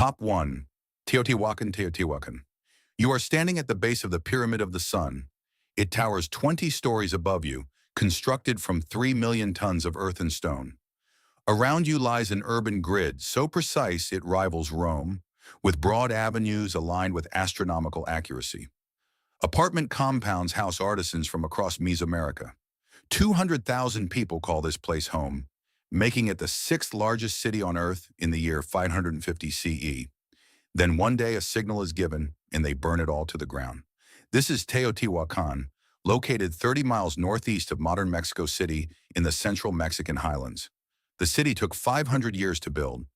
Top 1. Teotihuacan. You are standing at the base of the Pyramid of the Sun. It towers 20 stories above you, constructed from 3 million tons of earth and stone. Around you lies an urban grid so precise it rivals Rome, with broad avenues aligned with astronomical accuracy. Apartment compounds house artisans from across Mesoamerica. 200,000 people call this place home, making it the sixth largest city on Earth in the year 550 CE. Then one day a signal is given, and they burn it all to the ground. This is Teotihuacan, located 30 miles northeast of modern Mexico City in the central Mexican highlands. The city took 500 years to build.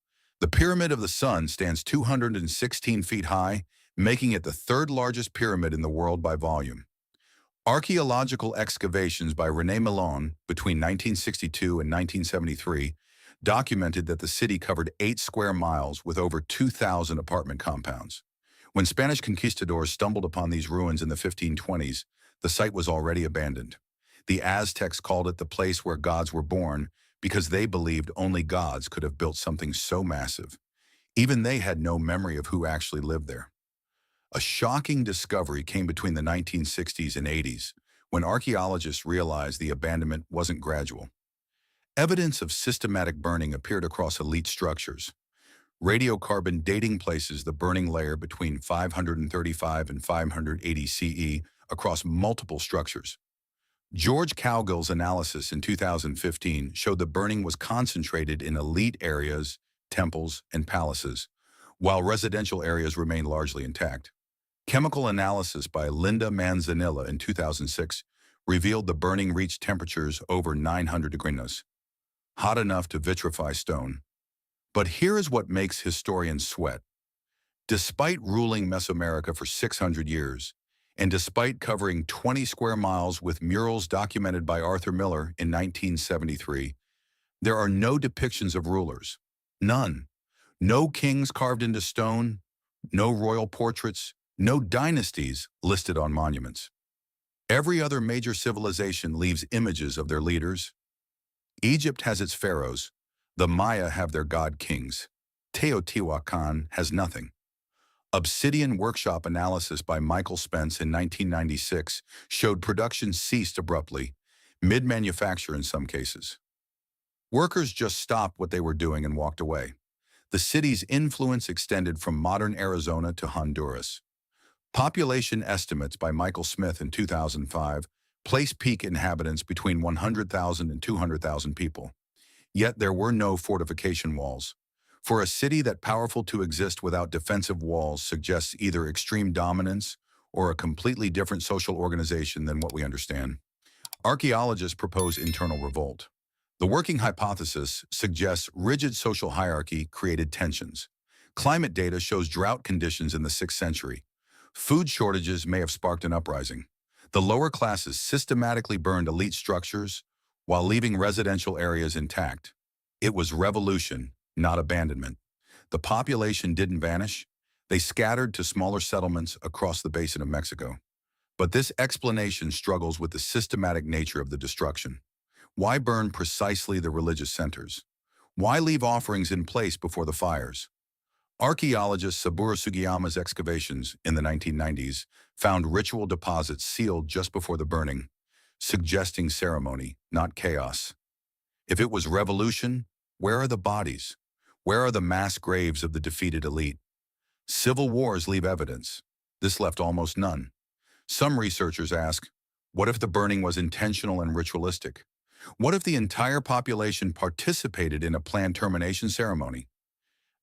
The Pyramid of the Sun stands 216 feet high, making it the third largest pyramid in the world by volume. Archaeological excavations by René Milon between 1962 and 1973 documented that the city covered 8 square miles with over 2,000 apartment compounds. When Spanish conquistadors stumbled upon these ruins in the 1520s, the site was already abandoned. The Aztecs called it the place where gods were born because they believed only gods could have built something so massive. Even they had no memory of who actually lived there. A shocking discovery came between the 1960s and 80s, when archaeologists realized the abandonment wasn't gradual. Evidence of systematic burning appeared across elite structures. Radiocarbon dating places the burning layer between 535 and 580 CE across multiple structures. George Cowgill's analysis in 2015 showed the burning was concentrated in elite areas, temples, and palaces, while residential areas remained largely intact. Chemical analysis by Linda Manzanilla in 2006 revealed the burning reached temperatures over 900 degrees, hot enough to vitrify stone. But here is what makes historians sweat. Despite ruling Mesoamerica for 600 years, and despite covering 20 square miles with murals documented by Arthur Miller in 1973, there are no depictions of rulers. None. No kings carved into stone, no royal portraits, no dynasties listed on monuments. Every other major civilization leaves images of their leaders. Egypt has its pharaohs. The Maya have their god-kings. Teotihuacan has nothing. Obsidian workshop analysis by Michael Spence in 1996 showed production ceased abruptly, mid-manufacture in some cases. Workers just stopped what they were doing and walked away. The city's influence extended from modern Arizona to Honduras. Population estimates by Michael Smith in 2005 place peak inhabitants between 100,000 and 200,000 people. Yet there were no fortification walls. For a city that powerful to exist without defensive walls suggests either extreme dominance or a completely different social organization than what we understand. Archaeologists propose internal revolt. The working hypothesis suggests rigid social hierarchy created tensions. Climate data shows drought conditions in the 6th century. Food shortages may have sparked an uprising. The lower classes systematically burned elite structures while leaving residential areas intact. It was revolution, not abandonment. The population didn't vanish. They scattered to smaller settlements across the basin of Mexico. But this explanation struggles with the systematic nature of the destruction. Why burn precisely the religious centers? Why leave offerings in place before the fires? Archaeologist Saburo Sugiyama's excavations in the 1990s found ritual deposits sealed just before the burning, suggesting ceremony, not chaos. If it was revolution, where are the bodies? Where are the mass graves of the defeated elite? Civil wars leave evidence. This left almost none. Some researchers ask, what if the burning was intentional and ritualistic? What if the entire population participated in a planned termination ceremony?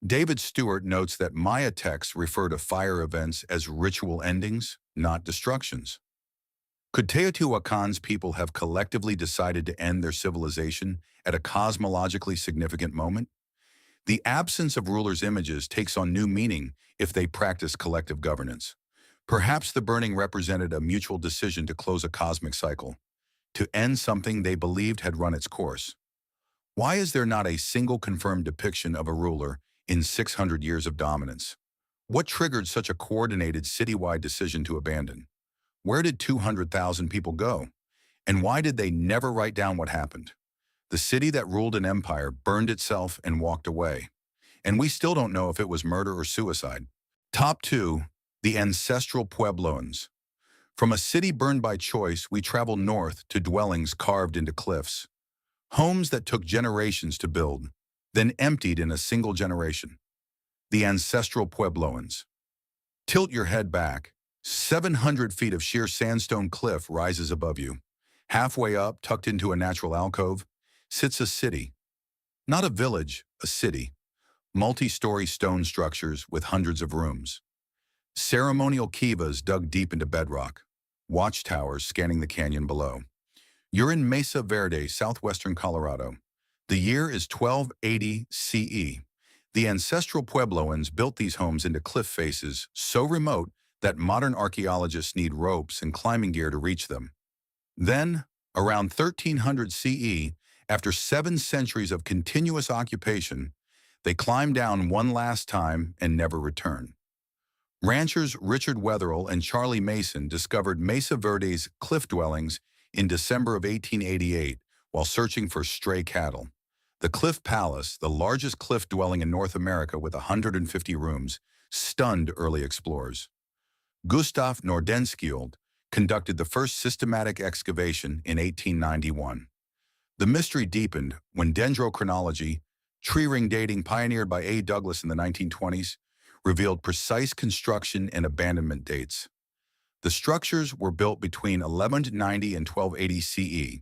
David Stewart notes that Maya texts refer to fire events as ritual endings, not destructions. Could Teotihuacan's people have collectively decided to end their civilization at a cosmologically significant moment? The absence of rulers' images takes on new meaning if they practice collective governance. Perhaps the burning represented a mutual decision to close a cosmic cycle, to end something they believed had run its course. Why is there not a single confirmed depiction of a ruler in 600 years of dominance? What triggered such a coordinated citywide decision to abandon? Where did 200,000 people go? And why did they never write down what happened? The city that ruled an empire burned itself and walked away. and we still don't know if it was murder or suicide. Top 2. The ancestral Puebloans. From a city burned by choice, we travel north to dwellings carved into cliffs. Homes that took generations to build, then emptied in a single generation. The ancestral Puebloans. Tilt your head back. 700 feet of sheer sandstone cliff rises above you. Halfway up, tucked into a natural alcove, sits a city. Not a village, a city. Multi-story stone structures with hundreds of rooms. Ceremonial kivas dug deep into bedrock. Watchtowers scanning the canyon below. You're in Mesa Verde, southwestern Colorado. The year is 1280 CE. The ancestral Puebloans built these homes into cliff faces so remote that modern archaeologists need ropes and climbing gear to reach them. Then, around 1300 CE, after 7 centuries of continuous occupation, they climbed down one last time and never returned. Ranchers Richard Wetherill and Charlie Mason discovered Mesa Verde's cliff dwellings in December of 1888 while searching for stray cattle. The Cliff Palace, the largest cliff dwelling in North America with 150 rooms, stunned early explorers. Gustav Nordenskjöld conducted the first systematic excavation in 1891. The mystery deepened when dendrochronology, tree ring dating pioneered by A. Douglas in the 1920s, revealed precise construction and abandonment dates. The structures were built between 1190 and 1280 CE.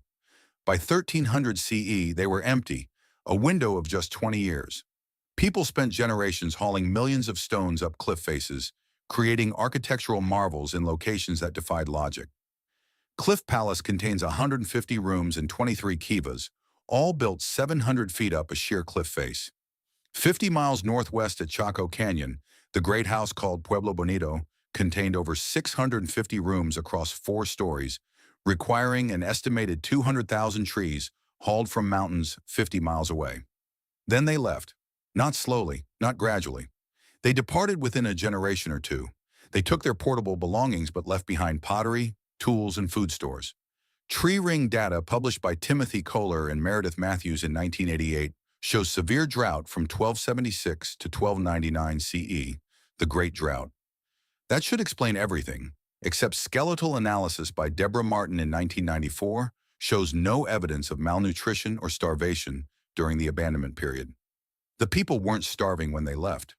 By 1300 CE, they were empty, a window of just 20 years. People spent generations hauling millions of stones up cliff faces, creating architectural marvels in locations that defied logic. Cliff Palace contains 150 rooms and 23 kivas, all built 700 feet up a sheer cliff face. 50 miles northwest at Chaco Canyon, the great house called Pueblo Bonito contained over 650 rooms across 4 stories, requiring an estimated 200,000 trees hauled from mountains 50 miles away. Then they left. Not slowly, not gradually. They departed within a generation or two. They took their portable belongings but left behind pottery, tools, and food stores. Tree ring data published by Timothy Kohler and Meredith Matthews in 1988 shows severe drought from 1276 to 1299 CE, the Great Drought. That should explain everything, except skeletal analysis by Deborah Martin in 1994 shows no evidence of malnutrition or starvation during the abandonment period. The people weren't starving when they left.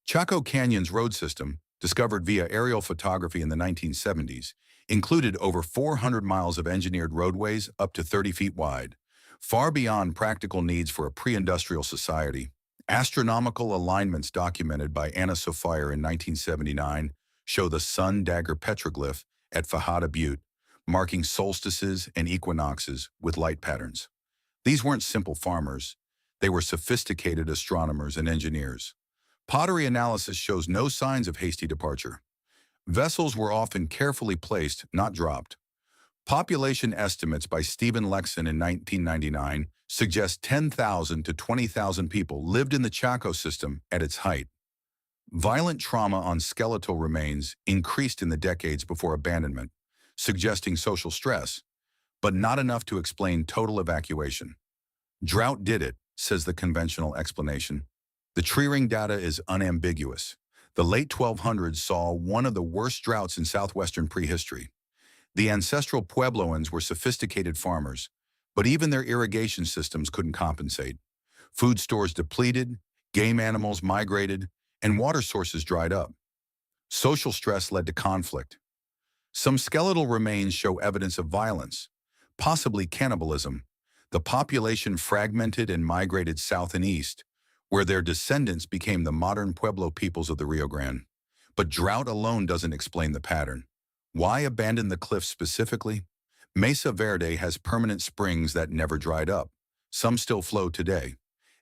Chaco Canyon's road system, discovered via aerial photography in the 1970s, included over 400 miles of engineered roadways up to 30 feet wide, far beyond practical needs for a pre-industrial society. Astronomical alignments documented by Anna Sophia in 1979 show the Sun Dagger petroglyph at Fajada Butte, marking solstices and equinoxes with light patterns. These weren't simple farmers. They were sophisticated astronomers and engineers. Pottery analysis shows no signs of hasty departure. Vessels were often carefully placed, not dropped. Population estimates by Stephen Lexon in 1999 suggest 10,000 to 20,000 people lived in the Chaco system at its height. Violent trauma on skeletal remains increased in the decades before abandonment, suggesting social stress, but not enough to explain total evacuation. Drought did it, says the conventional explanation. The tree ring data is unambiguous. The late 1200s saw one of the worst droughts in southwestern prehistory. The ancestral Puebloans were sophisticated farmers, but even their irrigation systems couldn't compensate. Food stores depleted, game animals migrated, and water sources dried up. Social stress led to conflict. Some skeletal remains show evidence of violence, possibly cannibalism. The population fragmented and migrated south and east, where their descendants became the modern Pueblo peoples of the Rio Grande. But drought alone doesn't explain the pattern. Why abandon the cliffs specifically? Mesa Verde has permanent springs that never dried up. Some still flow today.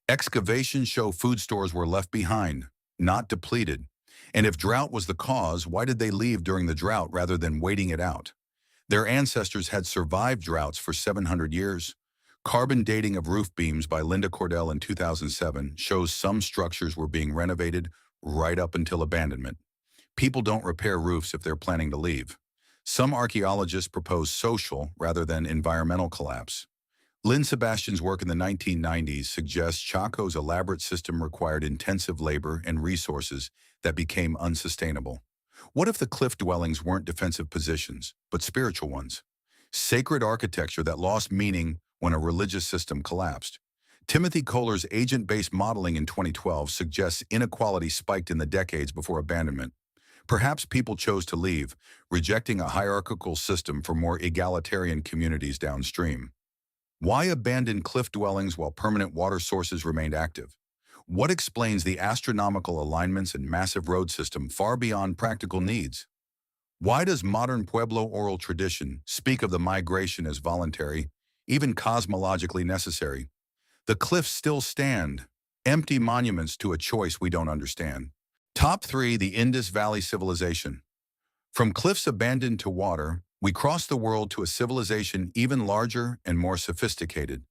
Excavations show food stores were left behind, not depleted. And if drought was the cause, why did they leave during the drought rather than waiting it out? Their ancestors had survived droughts for 700 years. Carbon dating of roof beams by Linda Cordell in 2007 shows some structures were being renovated right up until abandonment. People don't repair roofs if they're planning to leave. Some archaeologists propose social rather than environmental collapse. Lynn Sebastian's work in the 1990s suggests Chaco's elaborate system required intensive labor and resources that became unsustainable. What if the cliff dwellings weren't defensive positions, but spiritual ones? Sacred architecture that lost meaning when a religious system collapsed. Timothy Kohler's agent-based modeling in 2012 suggests inequality spiked in the decades before abandonment. Perhaps people chose to leave, rejecting a hierarchical system for more egalitarian communities downstream. Why abandon cliff dwellings while permanent water sources remained active? What explains the astronomical alignments and massive road system far beyond practical needs? Why does modern Pueblo oral tradition speak of the migration as voluntary, even cosmologically necessary? The cliffs still stand, empty monuments to a choice we don't understand. Top 3. The Indus Valley Civilization. From cliffs abandoned to water, we cross the world to a civilization even larger and more sophisticated,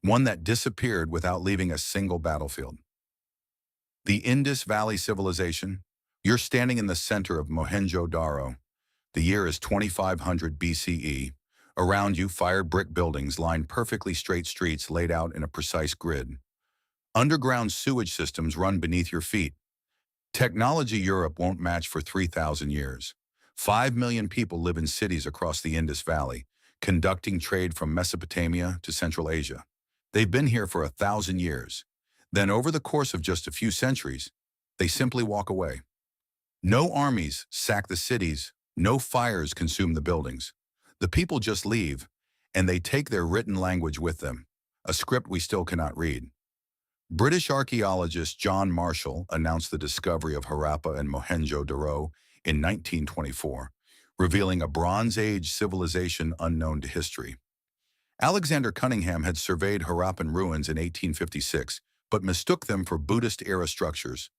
one that disappeared without leaving a single battlefield. The Indus Valley Civilization. You're standing in the center of Mohenjo-Daro. The year is 2500 BCE. Around you, fired brick buildings line perfectly straight streets laid out in a precise grid. Underground sewage systems run beneath your feet. Technology Europe won't match for 3,000 years. 5 million people live in cities across the Indus Valley, conducting trade from Mesopotamia to Central Asia. They've been here for 1,000 years. Then over the course of just a few centuries, they simply walk away. No armies sack the cities, no fires consume the buildings. The people just leave, and they take their written language with them, a script we still cannot read. British archaeologist John Marshall announced the discovery of Harappa and Mohenjo-Daro in 1924, revealing a Bronze Age civilization unknown to history. Alexander Cunningham had surveyed Harappan ruins in 1856, but mistook them for Buddhist-era structures.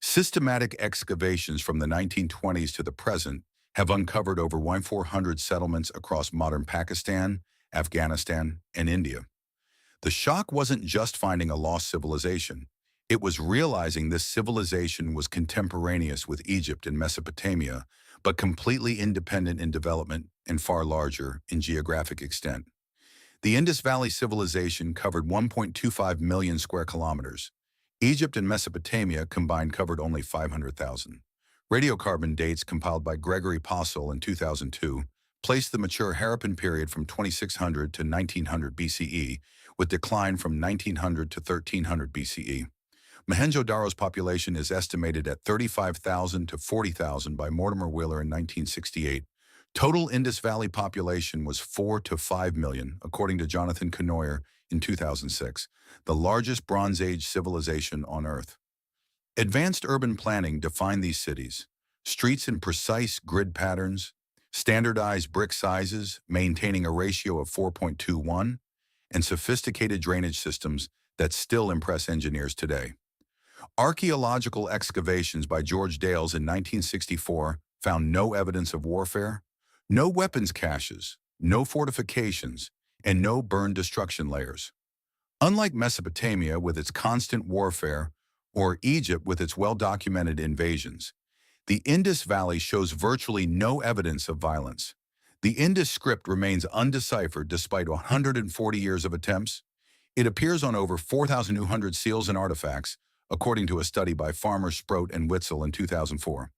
Systematic excavations from the 1920s to the present have uncovered over 1,400 settlements across modern Pakistan, Afghanistan, and India. The shock wasn't just finding a lost civilization. It was realizing this civilization was contemporaneous with Egypt and Mesopotamia, but completely independent in development and far larger in geographic extent. The Indus Valley Civilization covered 1.25 million square kilometers. Egypt and Mesopotamia combined covered only 500,000. Radiocarbon dates compiled by Gregory Possehl in 2002 placed the mature Harappan period from 2600 to 1900 BCE, with decline from 1900 to 1300 BCE. Mohenjo-Daro's population is estimated at 35,000 to 40,000 by Mortimer Wheeler in 1968. Total Indus Valley population was 4 to 5 million, according to Jonathan Knoyer in 2006, the largest Bronze Age civilization on Earth. Advanced urban planning defined these cities. Streets in precise grid patterns, standardized brick sizes maintaining a ratio of 4.21, and sophisticated drainage systems that still impress engineers today. Archaeological excavations by George Dales in 1964 found no evidence of warfare, no weapons caches, no fortifications, and no burn destruction layers. Unlike Mesopotamia with its constant warfare, or Egypt with its well-documented invasions, the Indus Valley shows virtually no evidence of violence. The Indus script remains undeciphered despite 140 years of attempts. It appears on over 4,200 seals and artifacts, according to a study by Farmer, Sproat, and Witzel in 2004.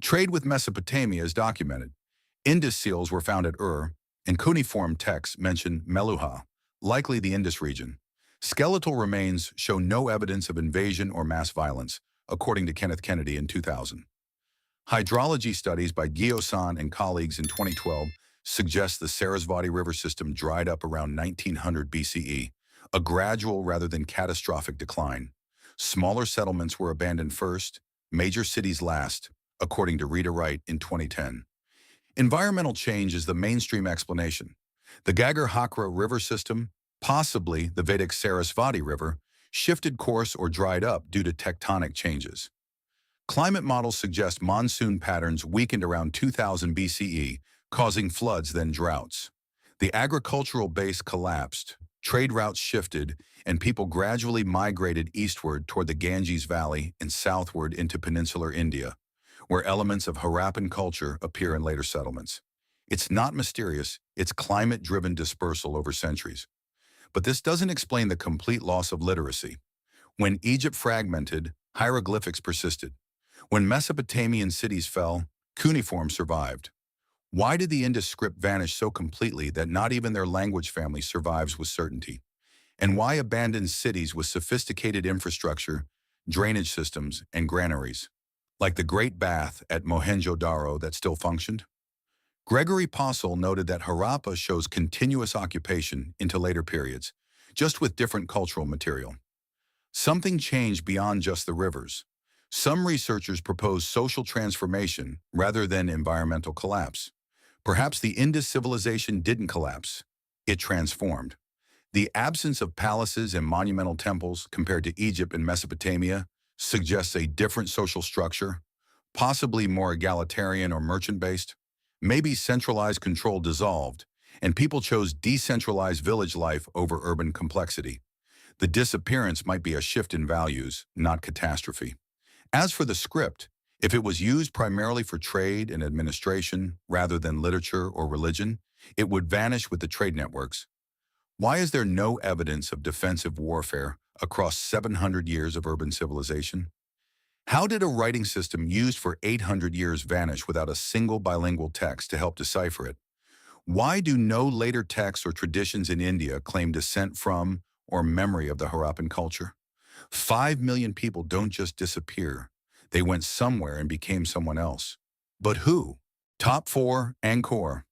Trade with Mesopotamia is documented. Indus seals were found at Ur, and cuneiform texts mention Meluhha, likely the Indus region. Skeletal remains show no evidence of invasion or mass violence, according to Kenneth Kennedy in 2000. Hydrology studies by Giosan and colleagues in 2012 suggest the Sarasvati River system dried up around 1900 BCE, a gradual rather than catastrophic decline. Smaller settlements were abandoned first, major cities last, according to Rita Wright in 2010. Environmental change is the mainstream explanation. The Ghaggar-Hakra river system, possibly the Vedic Sarasvati River, shifted course or dried up due to tectonic changes. Climate models suggest monsoon patterns weakened around 2000 BCE, causing floods then droughts. The agricultural base collapsed, trade routes shifted, and people gradually migrated eastward toward the Ganges Valley and southward into peninsular India, where elements of Harappan culture appear in later settlements. It's not mysterious, it's climate-driven dispersal over centuries. But this doesn't explain the complete loss of literacy. When Egypt fragmented, hieroglyphics persisted. When Mesopotamian cities fell, cuneiform survived. Why did the Indus script vanish so completely that not even their language family survives with certainty? And why abandon cities with sophisticated infrastructure, drainage systems, and granaries, like the Great Bath at Mohenjo-Daro that still functioned? Gregory Possehl noted that Harappa shows continuous occupation into later periods, just with different cultural material. Something changed beyond just the rivers. Some researchers propose social transformation rather than environmental collapse. Perhaps the Indus civilization didn't collapse. It transformed. The absence of palaces and monumental temples compared to Egypt and Mesopotamia suggests a different social structure, possibly more egalitarian or merchant-based. Maybe centralized control dissolved, and people chose decentralized village life over urban complexity. The disappearance might be a shift in values, not catastrophe. As for the script, if it was used primarily for trade and administration rather than literature or religion, it would vanish with the trade networks. Why is there no evidence of defensive warfare across 700 years of urban civilization? How did a writing system used for 800 years vanish without a single bilingual text to help decipher it? Why do no later texts or traditions in India claim descent from or memory of the Harappan culture? 5 million people don't just disappear. They went somewhere and became someone else. But who? Top 4, Angkor.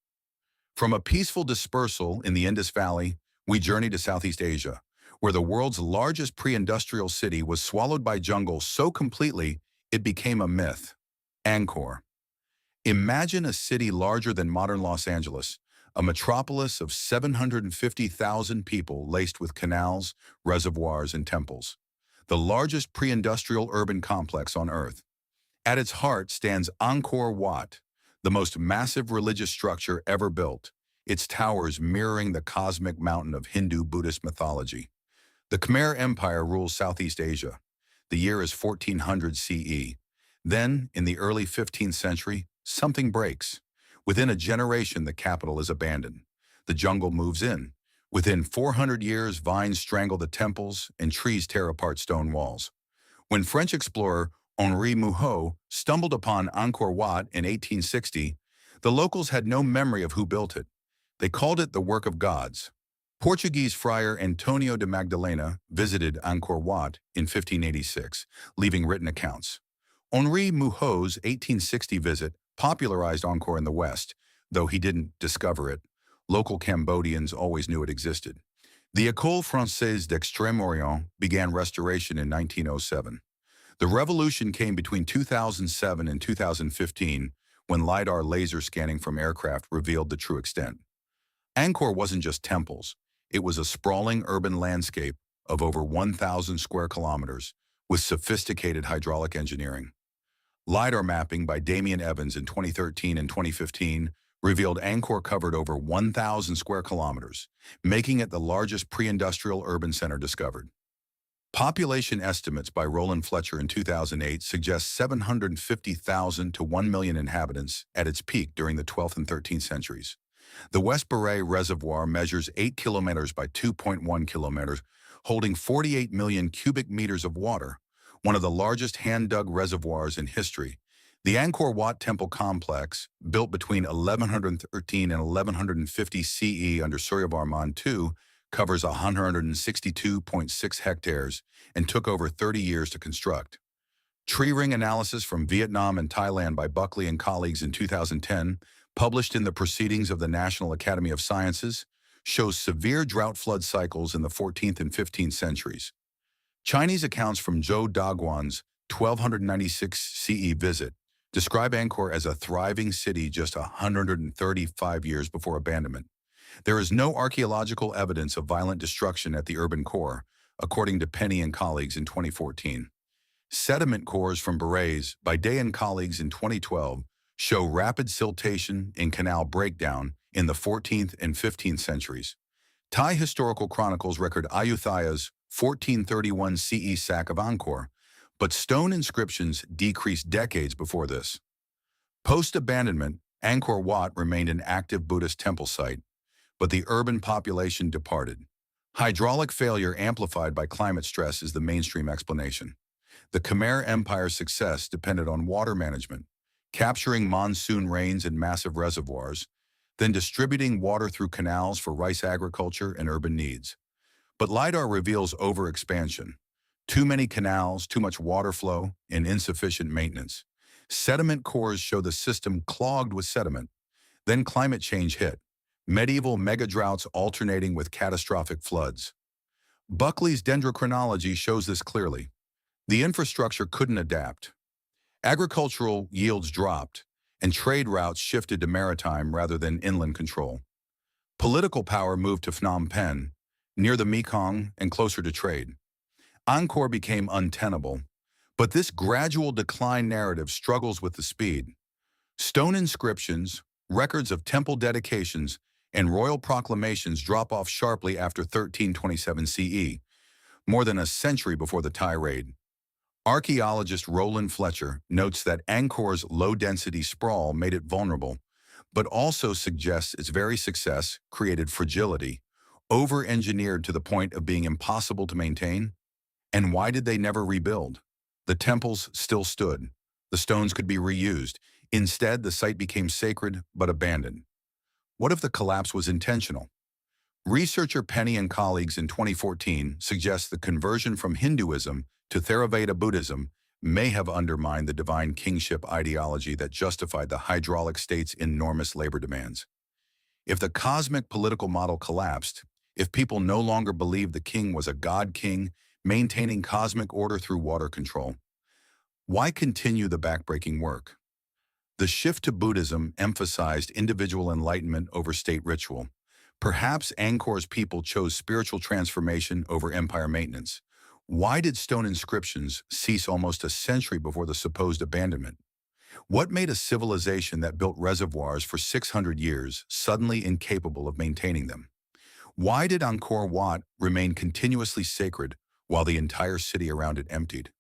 From a peaceful dispersal in the Indus Valley, we journey to Southeast Asia, where the world's largest pre-industrial city was swallowed by jungle so completely it became a myth. Angkor. Imagine a city larger than modern Los Angeles, a metropolis of 750,000 people laced with canals, reservoirs, and temples. The largest pre-industrial urban complex on Earth. At its heart stands Angkor Wat, the most massive religious structure ever built, its towers mirroring the cosmic mountain of Hindu-Buddhist mythology. The Khmer Empire rules Southeast Asia. The year is 1400 CE. Then, in the early 15th century, something breaks. Within a generation, the capital is abandoned. The jungle moves in. Within 400 years, vines strangle the temples and trees tear apart stone walls. When French explorer Henri Mouhot stumbled upon Angkor Wat in 1860, the locals had no memory of who built it. They called it the work of gods. Portuguese friar Antonio de Magdalena visited Angkor Wat in 1586, leaving written accounts. Henri Mouhot's 1860 visit popularized Angkor in the West, though he didn't discover it. Local Cambodians always knew it existed. The École Française d'Extrême-Orient began restoration in 1907. The revolution came between 2007 and 2015, when LiDAR laser scanning from aircraft revealed the true extent. Angkor wasn't just temples. It was a sprawling urban landscape of over 1,000 square kilometers with sophisticated hydraulic engineering. LiDAR mapping by Damian Evans in 2013 and 2015 revealed Angkor covered over 1,000 square kilometers, making it the largest pre-industrial urban center discovered. Population estimates by Roland Fletcher in 2008 suggest 750,000 to 1 million inhabitants at its peak during the 12th and 13th centuries. The West Baray Reservoir measures 8 kilometers by 2.1 kilometers, holding 48 million cubic meters of water, one of the largest hand-dug reservoirs in history. The Angkor Wat Temple Complex, built between 1113 and 1150 CE under Suryavarman II, covers 162.6 hectares and took over 30 years to construct. Tree ring analysis from Vietnam and Thailand by Buckley and colleagues in 2010, published in the Proceedings of the National Academy of Sciences, shows severe drought flood cycles in the 14th and 15th centuries. Chinese accounts from Zhou Daguan's 1296 CE visit describe Angkor as a thriving city just 135 years before abandonment. There is no archaeological evidence of violent destruction at the urban core, according to Penny and colleagues in 2014. Sediment cores from Berets by Day and colleagues in 2012 show rapid siltation and canal breakdown in the 14th and 15th centuries. Thai historical chronicles record Ayuthya's 1431 CE sack of Angkor, but stone inscriptions decreased decades before this. Post-abandonment, Angkor Wat remained an active Buddhist temple site, but the urban population departed. Hydraulic failure amplified by climate stress is the mainstream explanation. The Khmer Empire's success depended on water management, capturing monsoon rains in massive reservoirs, then distributing water through canals for rice agriculture and urban needs. But LiDAR reveals overexpansion. Too many canals, too much water flow, and insufficient maintenance. Sediment cores show the system clogged with sediment. Then climate change hit. Medieval megadroughts alternating with catastrophic floods. Buckley's dendrochronology shows this clearly. The infrastructure couldn't adapt. Agricultural yields dropped, and trade routes shifted to maritime rather than inland control. Political power moved to Phnom Penh, near the Mekong and closer to trade. Angkor became untenable, but this gradual decline narrative struggles with the speed. Stone inscriptions, records of temple dedications, and royal proclamations drop off sharply after 1327 CE, more than a century before the Thai raid. Archaeologist Roland Fletcher notes that Angkor's low-density sprawl made it vulnerable, but also suggests its very success created fragility, over-engineered to the point of being impossible to maintain. And why did they never rebuild? The temples still stood. The stones could be reused. Instead, the site became sacred but abandoned. What if the collapse was intentional? Researcher Penny and colleagues in 2014 suggest the conversion from Hinduism to Theravada Buddhism may have undermined the divine kingship ideology that justified the hydraulic state's enormous labor demands. If the cosmic political model collapsed, if people no longer believed the king was a god-king maintaining cosmic order through water control, why continue the backbreaking work? The shift to Buddhism emphasized individual enlightenment over state ritual. Perhaps Angkor's people chose spiritual transformation over empire maintenance. Why did stone inscriptions cease almost a century before the supposed abandonment? What made a civilization that built reservoirs for 600 years suddenly incapable of maintaining them? Why did Angkor Wat remain continuously sacred while the entire city around it emptied?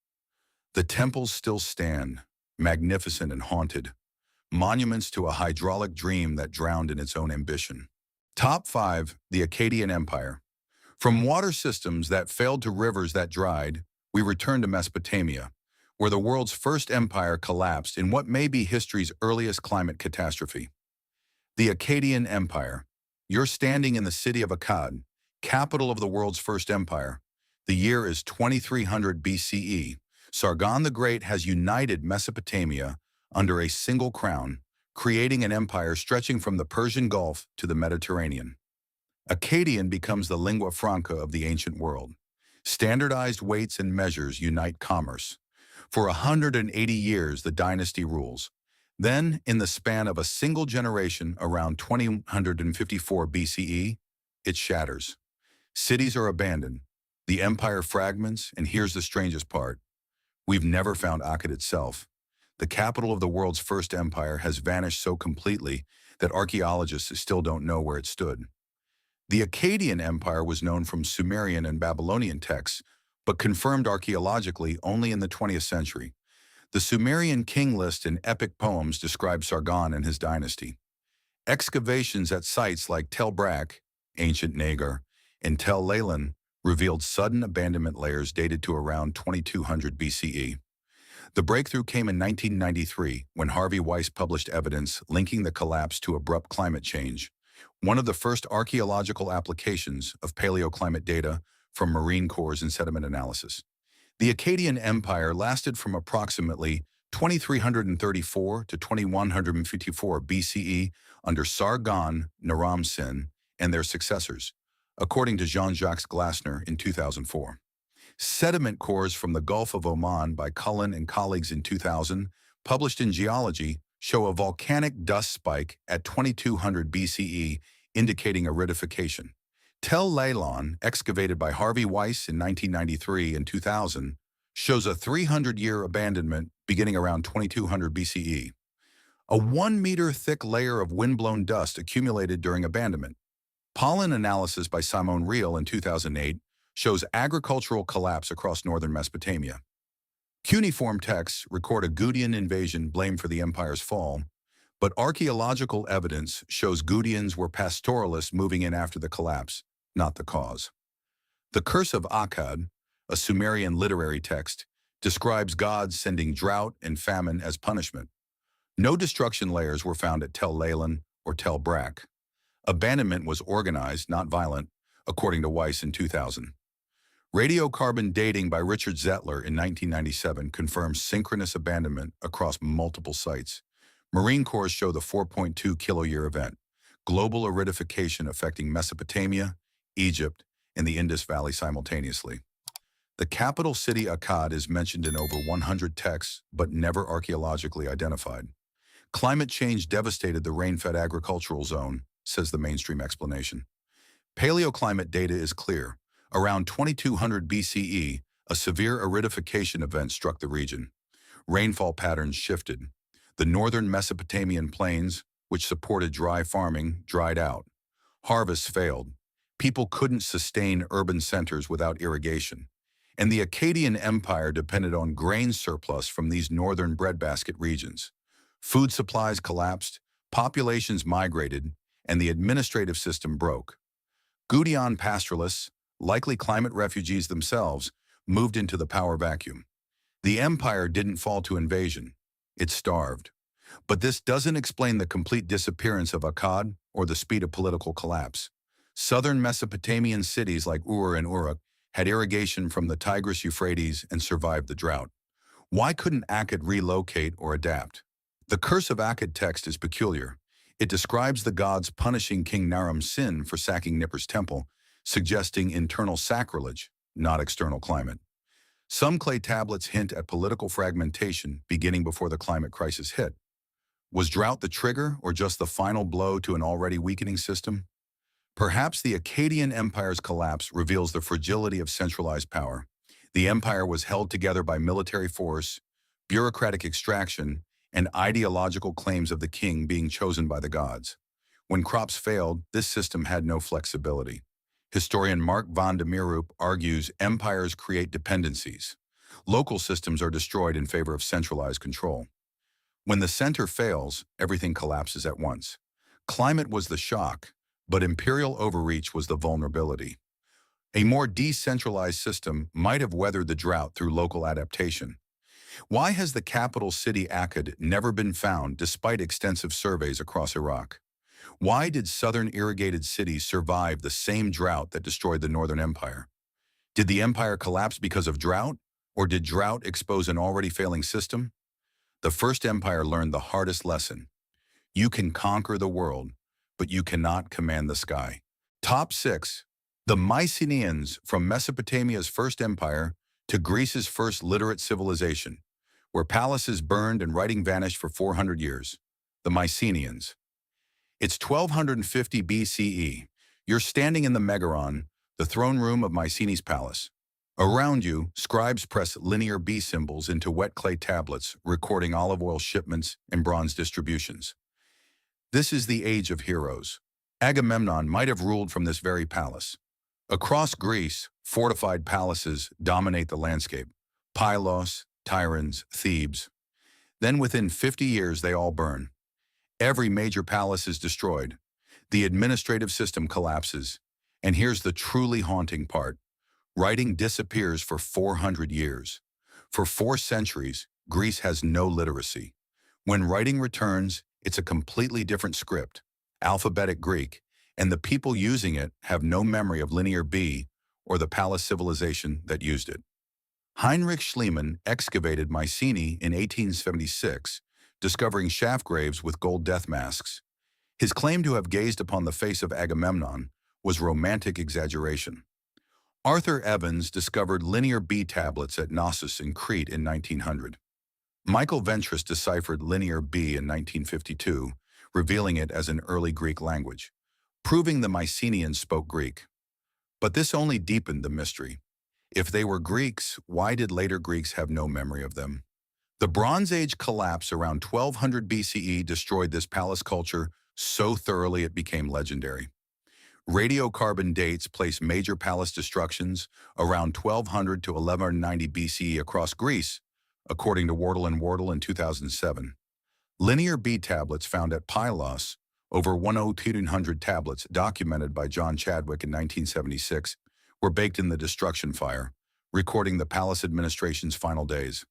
The temples still stand, magnificent and haunted, monuments to a hydraulic dream that drowned in its own ambition. Top 5. The Akkadian Empire. From water systems that failed to rivers that dried, we return to Mesopotamia, where the world's first empire collapsed in what may be history's earliest climate catastrophe. The Akkadian Empire. You're standing in the city of Akkad, capital of the world's first empire. The year is 2300 BCE. Sargon the Great has united Mesopotamia under a single crown, creating an empire stretching from the Persian Gulf to the Mediterranean. Akkadian becomes the lingua franca of the ancient world. Standardized weights and measures unite commerce. For 180 years, the dynasty rules. Then, in the span of a single generation around 2054 BCE, it shatters. Cities are abandoned. The empire fragments, and here's the strangest part. We've never found Akkad itself. The capital of the world's first empire has vanished so completely that archaeologists still don't know where it stood. The Akkadian Empire was known from Sumerian and Babylonian texts, but confirmed archaeologically only in the 20th century. The Sumerian king list and epic poems describe Sargon and his dynasty. Excavations at sites like Tel Brak, ancient Nagar, and Tel Leilan revealed sudden abandonment layers dated to around 2200 BCE. The breakthrough came in 1993 when Harvey Weiss published evidence linking the collapse to abrupt climate change, one of the first archaeological applications of paleoclimate data from marine cores and sediment analysis. The Akkadian Empire lasted from approximately 2334 to 2154 BCE under Sargon, Naram-Sin, and their successors, according to Jean-Jacques Glasner in 2004. Sediment cores from the Gulf of Oman by Cullen and colleagues in 2000, published in Geology, show a volcanic dust spike at 2200 BCE, indicating aridification. Tel Leilan, excavated by Harvey Weiss in 1993 and 2000, shows a 300-year abandonment beginning around 2200 BCE. A 1-meter-thick layer of wind-blown dust accumulated during abandonment. Pollen analysis by Simone Reel in 2008 shows agricultural collapse across northern Mesopotamia. Cuneiform texts record a Gutian invasion blamed for the empire's fall, but archaeological evidence shows Gutians were pastoralists moving in after the collapse, not the cause. The Curse of Akkad, a Sumerian literary text, describes gods sending drought and famine as punishment. No destruction layers were found at Tel Leilan or Tel Brak. Abandonment was organized, not violent, according to Weiss in 2000. Radiocarbon dating by Richard Zettler in 1997 confirms synchronous abandonment across multiple sites. Marine cores show the 4.2 kiloyear event, global aridification affecting Mesopotamia, Egypt, and the Indus Valley simultaneously. The capital city Akkad is mentioned in over 100 texts, but never archaeologically identified. Climate change devastated the rain-fed agricultural zone, says the mainstream explanation. Paleoclimate data is clear. Around 2200 BCE, a severe aridification event struck the region. Rainfall patterns shifted. The northern Mesopotamian plains, which supported dry farming, dried out. Harvests failed. People couldn't sustain urban centers without irrigation. And the Akkadian Empire depended on grain surplus from these northern breadbasket regions. Food supplies collapsed, populations migrated, and the administrative system broke. Gutian pastoralists, likely climate refugees themselves, moved into the power vacuum. The empire didn't fall to invasion. It starved. But this doesn't explain the complete disappearance of Akkad or the speed of political collapse. Southern Mesopotamian cities like Ur and Uruk had irrigation from the Tigris-Euphrates and survived the drought. Why couldn't Akkad relocate or adapt? The Curse of Akkad text is peculiar. It describes the gods punishing King Naram's sin for sacking Nippur's temple, suggesting internal sacrilege, not external climate. Some clay tablets hint at political fragmentation beginning before the climate crisis hit. Was drought the trigger or just the final blow to an already weakening system? Perhaps the Akkadian Empire's collapse reveals the fragility of centralized power. The empire was held together by military force, bureaucratic extraction, and ideological claims of the king being chosen by the gods. When crops failed, this system had no flexibility. Historian Mark van de Meerup argues empires create dependencies. Local systems are destroyed in favor of centralized control. When the center fails, everything collapses at once. Climate was the shock, but imperial overreach was the vulnerability. A more decentralized system might have weathered the drought through local adaptation. Why has the capital city Akkad never been found despite extensive surveys across Iraq? Why did southern irrigated cities survive the same drought that destroyed the northern empire? Did the empire collapse because of drought, or did drought expose an already failing system? The First Empire learned the hardest lesson. You can conquer the world, but you cannot command the sky. Top 6. The Mycenaeans, from Mesopotamia's First Empire to Greece's first literate civilization, where palaces burned and writing vanished for 400 years. The Mycenaeans. It's 1250 BCE. You're standing in the Megaron, the throne room of Mycenae's palace. Around you, scribes press linear B symbols into wet clay tablets, recording olive oil shipments and bronze distributions. This is the age of heroes. Agamemnon might have ruled from this very palace. Across Greece, fortified palaces dominate the landscape. Pylos, Tiryns, Thebes. Then within 50 years, they all burn. Every major palace is destroyed. The administrative system collapses. And here's the truly haunting part. Writing disappears for 400 years. For 4 centuries, Greece has no literacy. When writing returns, it's a completely different script, alphabetic Greek, and the people using it have no memory of Linear B or the palace civilization that used it. Heinrich Schliemann excavated Mycenae in 1876, discovering shaft graves with gold death masks. His claim to have gazed upon the face of Agamemnon was romantic exaggeration. Arthur Evans discovered Linear B tablets at Knossos in Crete in 1900. Michael Ventris deciphered Linear B in 1952, revealing it as an early Greek language, proving the Mycenaeans spoke Greek. But this only deepened the mystery. If they were Greeks, why did later Greeks have no memory of them? The Bronze Age collapse around 1200 BCE destroyed this palace culture so thoroughly it became legendary. Radiocarbon dates place major palace destructions around 1200 to 1190 BCE across Greece, according to Wardle and Wardle in 2007. Linear B tablets found at Pylos, over 1,200 tablets documented by John Chadwick in 1976, were baked in the destruction fire, recording the palace administration's final days.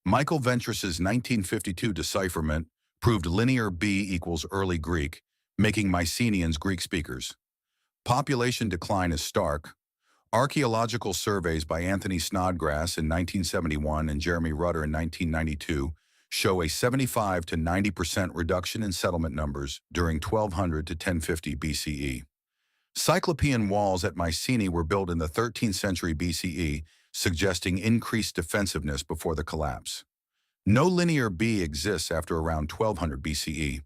Michael Ventress's 1952 decipherment proved linear B equals early Greek, making Mycenaeans Greek speakers. Population decline is stark. Archaeological surveys by Anthony Snodgrass in 1971 and Jeremy Rutter in 1992 show a 75 to 90% reduction in settlement numbers during 1200 to 1050 BCE. Cyclopean walls at Mycenae were built in the 13th century BCE, suggesting increased defensiveness before the collapse. No linear B exists after around 1200 BCE.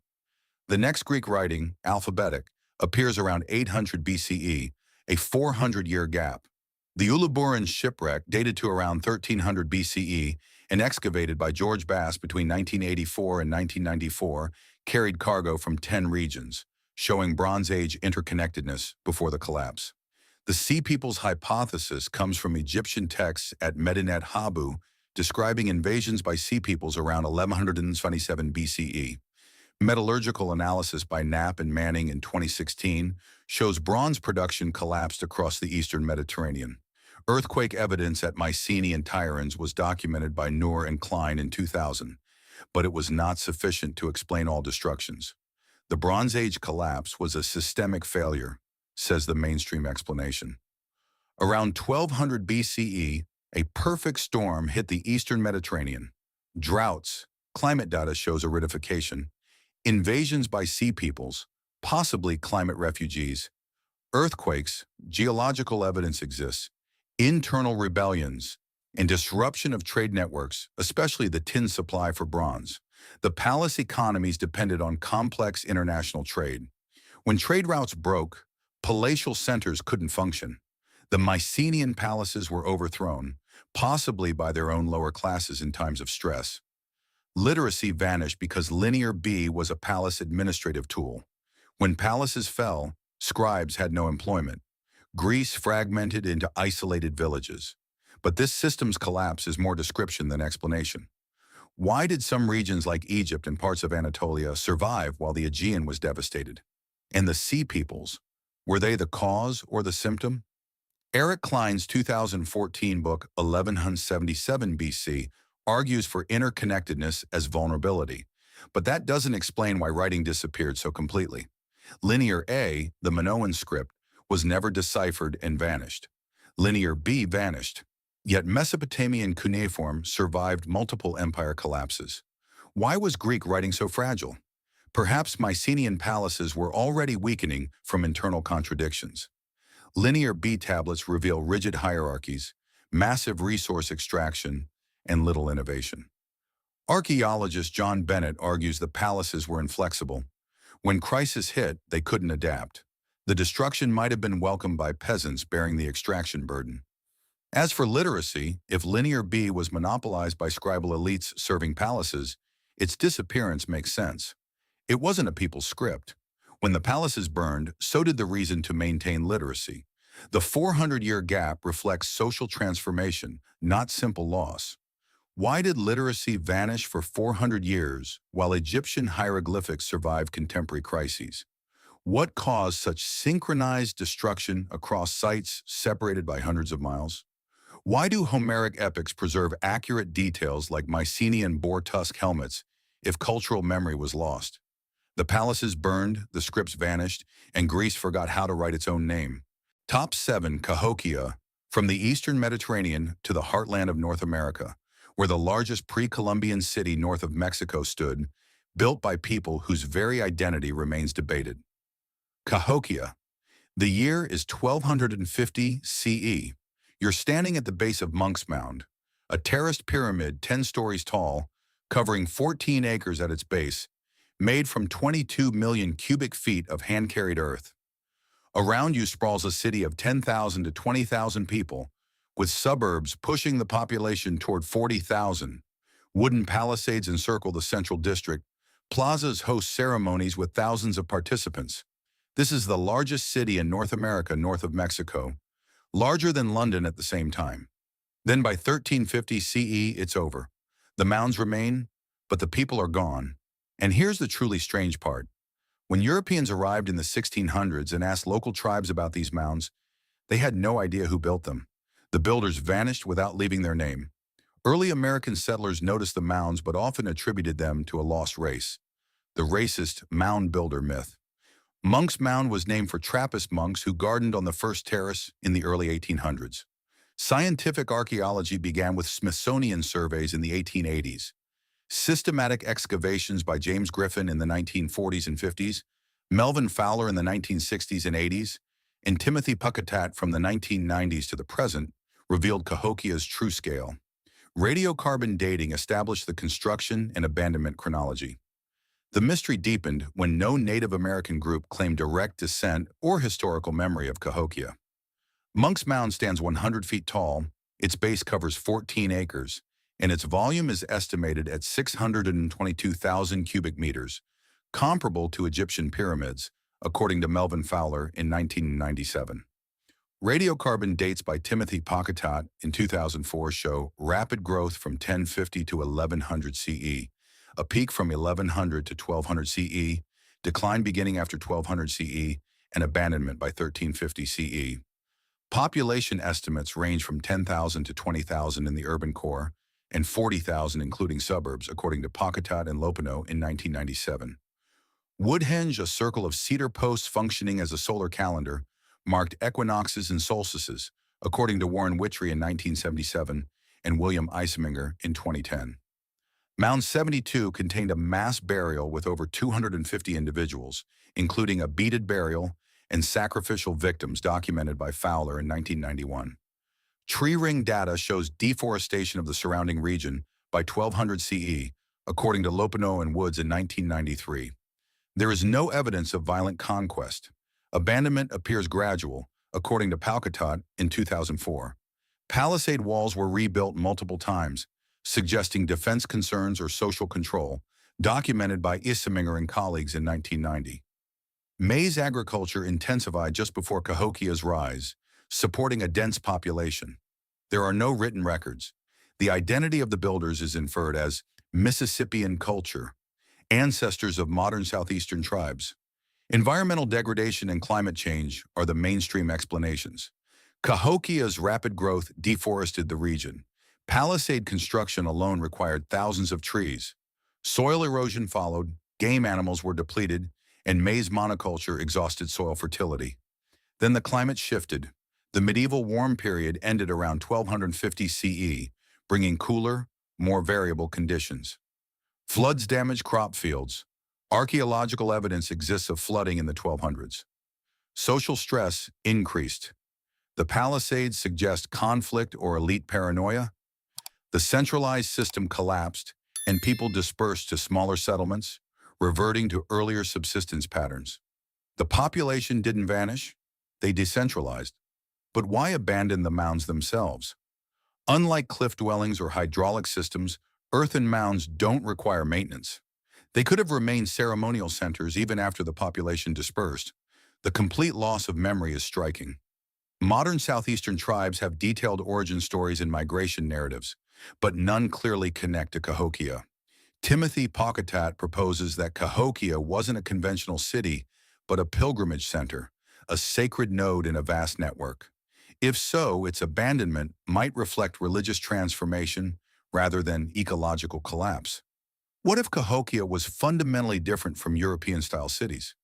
The next Greek writing, alphabetic, appears around 800 BCE, a 400-year gap. The Uluburan shipwreck, dated to around 1300 BCE and excavated by George Bass between 1984 and 1994, carried cargo from 10 regions, showing Bronze Age interconnectedness before the collapse. The Sea Peoples hypothesis comes from Egyptian texts at Medinet Habu, describing invasions by Sea Peoples around 1127 BCE. Metallurgical analysis by Knapp and Manning in 2016 shows bronze production collapsed across the eastern Mediterranean. Earthquake evidence at Mycenae and Tiryns was documented by Noor and Klein in 2000, but it was not sufficient to explain all destructions. The Bronze Age collapse was a systemic failure, says the mainstream explanation. Around 1200 BCE, a perfect storm hit the eastern Mediterranean. Droughts, climate data shows aridification, invasions by sea peoples, possibly climate refugees, earthquakes, geological evidence exists, internal rebellions, and disruption of trade networks, especially the tin supply for bronze. The palace economies depended on complex international trade. When trade routes broke, palatial centers couldn't function. The Mycenaean palaces were overthrown, possibly by their own lower classes in times of stress. Literacy vanished because linear B was a palace administrative tool. When palaces fell, scribes had no employment. Greece fragmented into isolated villages. But this system's collapse is more description than explanation. Why did some regions like Egypt and parts of Anatolia survive while the Aegean was devastated? And the Sea Peoples, were they the cause or the symptom? Eric Klein's 2014 book, 1177 BC, argues for interconnectedness as vulnerability, but that doesn't explain why writing disappeared so completely. Linear A, the Minoan script, was never deciphered and vanished. Linear B vanished, yet Mesopotamian cuneiform survived multiple empire collapses. Why was Greek writing so fragile? Perhaps Mycenaean palaces were already weakening from internal contradictions. Linear B tablets reveal rigid hierarchies, massive resource extraction, and little innovation. Archaeologist John Bennett argues the palaces were inflexible. When crisis hit, they couldn't adapt. The destruction might have been welcomed by peasants bearing the extraction burden. As for literacy, if Linear B was monopolized by scribal elites serving palaces, its disappearance makes sense. It wasn't a people's script. When the palaces burned, so did the reason to maintain literacy. The 400-year gap reflects social transformation, not simple loss. Why did literacy vanish for 400 years while Egyptian hieroglyphics survived contemporary crises? What caused such synchronized destruction across sites separated by hundreds of miles? Why do Homeric epics preserve accurate details like Mycenaean boar tusk helmets if cultural memory was lost? The palaces burned, the scripts vanished, and Greece forgot how to write its own name. Top 7 Cahokia, from the eastern Mediterranean to the heartland of North America, where the largest pre-Columbian city north of Mexico stood, built by people whose very identity remains debated. Cahokia. The year is 1250 CE. You're standing at the base of Monk's Mound, a terraced pyramid 10 stories tall, covering 14 acres at its base, made from 22 million cubic feet of hand-carried earth. Around you sprawls a city of 10,000 to 20,000 people, with suburbs pushing the population toward 40,000. Wooden palisades encircle the central district. Plazas host ceremonies with thousands of participants. This is the largest city in North America north of Mexico, larger than London at the same time. Then by 1350 CE, it's over. The mounds remain, but the people are gone. And here's the truly strange part. When Europeans arrived in the 1600s and asked local tribes about these mounds, They had no idea who built them. The builders vanished without leaving their name. Early American settlers noticed the mounds but often attributed them to a lost race. The racist mound builder myth. Monk's Mound was named for Trappist monks who gardened on the first terrace in the early 1800s. Scientific archaeology began with Smithsonian surveys in the 1880s. Systematic excavations by James Griffin in the 1940s and 50s, Melvin Fowler in the 1960s and 80s, and Timothy Pucketat from the 1990s to the present revealed Cahokia's true scale. Radiocarbon dating established the construction and abandonment chronology. The mystery deepened when no Native American group claimed direct descent or historical memory of Cahokia. Monk's Mound stands 100 feet tall, its base covers 14 acres, and its volume is estimated at 622,000 cubic meters, comparable to Egyptian pyramids, according to Melvin Fowler in 1997. Radiocarbon dates by Timothy Pucketat in 2004 show rapid growth from 1050 to 1100 CE, a peak from 1100 to 1200 CE, decline beginning after 1200 CE, and abandonment by 1350 CE. Population estimates range from 10,000 to 20,000 in the urban core and 40,000 including suburbs, according to Pucketat and Lopino in 1997. Woodhenge, a circle of cedar posts functioning as a solar calendar, marked equinoxes and solstices, according to Warren Witry in 1977 and William Eisminger in 2010. Mound 72 contained a mass burial with over 250 individuals, including a beaded burial and sacrificial victims documented by Fowler in 1991. Tree ring data shows deforestation of the surrounding region by 1200 CE, according to Lopino and Woods in 1993. There is no evidence of violent conquest. Abandonment appears gradual, according to Pucketat in 2004. Palisade walls were rebuilt multiple times, suggesting defense concerns or social control, documented by Eisminger and colleagues in 1990. Maize agriculture intensified just before Cahokia's rise, supporting a dense population. There are no written records. The identity of the builders is inferred as Mississippian culture, ancestors of modern southeastern tribes. Environmental degradation and climate change are the mainstream explanations. Cahokia's rapid growth deforested the region. Palisade construction alone required thousands of trees. Soil erosion followed, game animals were depleted, and maize monoculture exhausted soil fertility. Then the climate shifted. The medieval warm period ended around 1250 CE, bringing cooler, more variable conditions. Floods damaged crop fields. Archaeological evidence exists of flooding in the 1200s. Social stress increased. The Palisades suggest conflict or elite paranoia. The centralized system collapsed, and people dispersed to smaller settlements, reverting to earlier subsistence patterns. The population didn't vanish, they decentralized. But why abandon the mounds themselves? Unlike cliff dwellings or hydraulic systems, earthen mounds don't require maintenance. They could have remained ceremonial centers even after the population dispersed. The complete loss of memory is striking. Modern southeastern tribes have detailed origin stories and migration narratives, but none clearly connect to Cahokia. Timothy Pucketat proposes that Cahokia wasn't a conventional city, but a pilgrimage center, a sacred node in a vast network. If so, its abandonment might reflect religious transformation rather than ecological collapse. What if Cahokia was fundamentally different from European-style cities?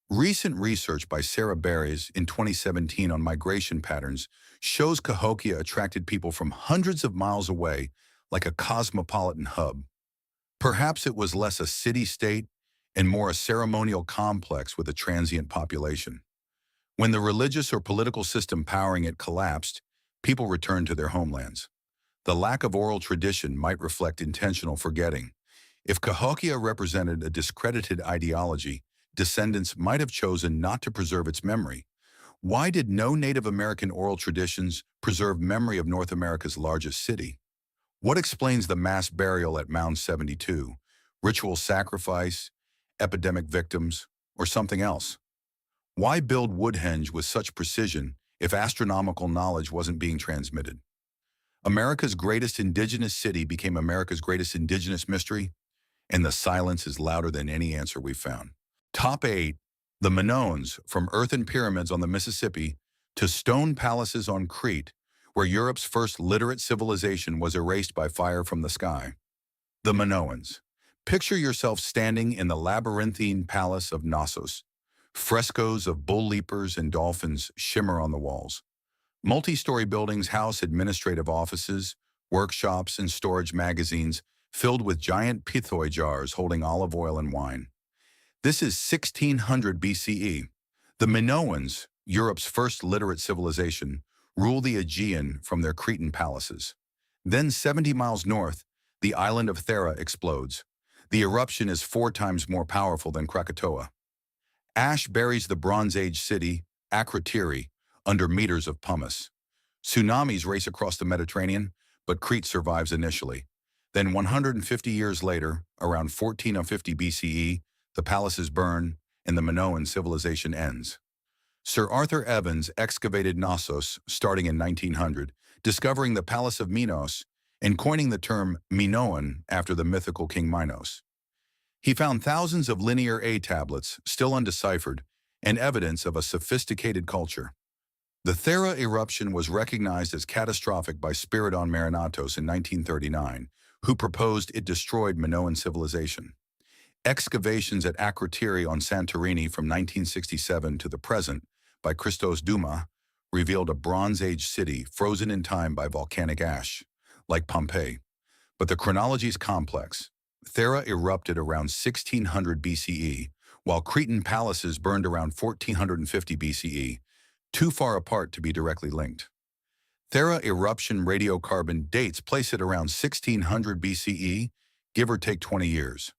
Recent research by Sarah Barries in 2017 on migration patterns shows Cahokia attracted people from hundreds of miles away like a cosmopolitan hub. Perhaps it was less a city-state and more a ceremonial complex with a transient population. When the religious or political system powering it collapsed, people returned to their homelands. The lack of oral tradition might reflect intentional forgetting. If Cahokia represented a discredited ideology, descendants might have chosen not to preserve its memory. Why did no Native American oral traditions preserve memory of North America's largest city? What explains the mass burial at Mound 72? Ritual sacrifice, epidemic victims, or something else? Why build Woodhenge with such precision if astronomical knowledge wasn't being transmitted? America's greatest indigenous city became America's greatest indigenous mystery, and the silence is louder than any answer we've found. Top 8. The Minoans, from earthen pyramids on the Mississippi to stone palaces on Crete, where Europe's first literate civilization was erased by fire from the sky. The Minoans. Picture yourself standing in the labyrinthine palace of Knossos. Frescoes of bull leapers and dolphins shimmer on the walls. Multi-story buildings house administrative offices, workshops, and storage magazines filled with giant pithoi jars holding olive oil and wine. This is 1600 BCE. The Minoans, Europe's first literate civilization, rule the Aegean from their Cretan palaces. Then 70 miles north, the island of Thera explodes. The eruption is 4 times more powerful than Krakatoa. Ash buries the Bronze Age city, Akrotiri, under meters of pumice. Tsunamis race across the Mediterranean, but Crete survives initially. Then 150 years later, around 1450 BCE, the palaces burn and the Minoan civilization ends. Sir Arthur Evans excavated Knossos starting in 1900, discovering the Palace of Minos and coining the term Minoan after the mythical King Minos. He found thousands of linear A tablets, still undeciphered, and evidence of a sophisticated culture. The Thera eruption was recognized as catastrophic by Spiridon Marinatos in 1939, who proposed it destroyed Minoan civilization. Excavations at Akrotiri on Santorini from 1967 to the present by Christos Douma revealed a Bronze Age city frozen in time by volcanic ash, like Pompeii. But the chronology is complex. Thera erupted around 1600 BCE, while Cretan palaces burned around 1450 BCE, too far apart to be directly linked. Thera eruption radiocarbon dates place it around 1600 BCE, give or take 20 years.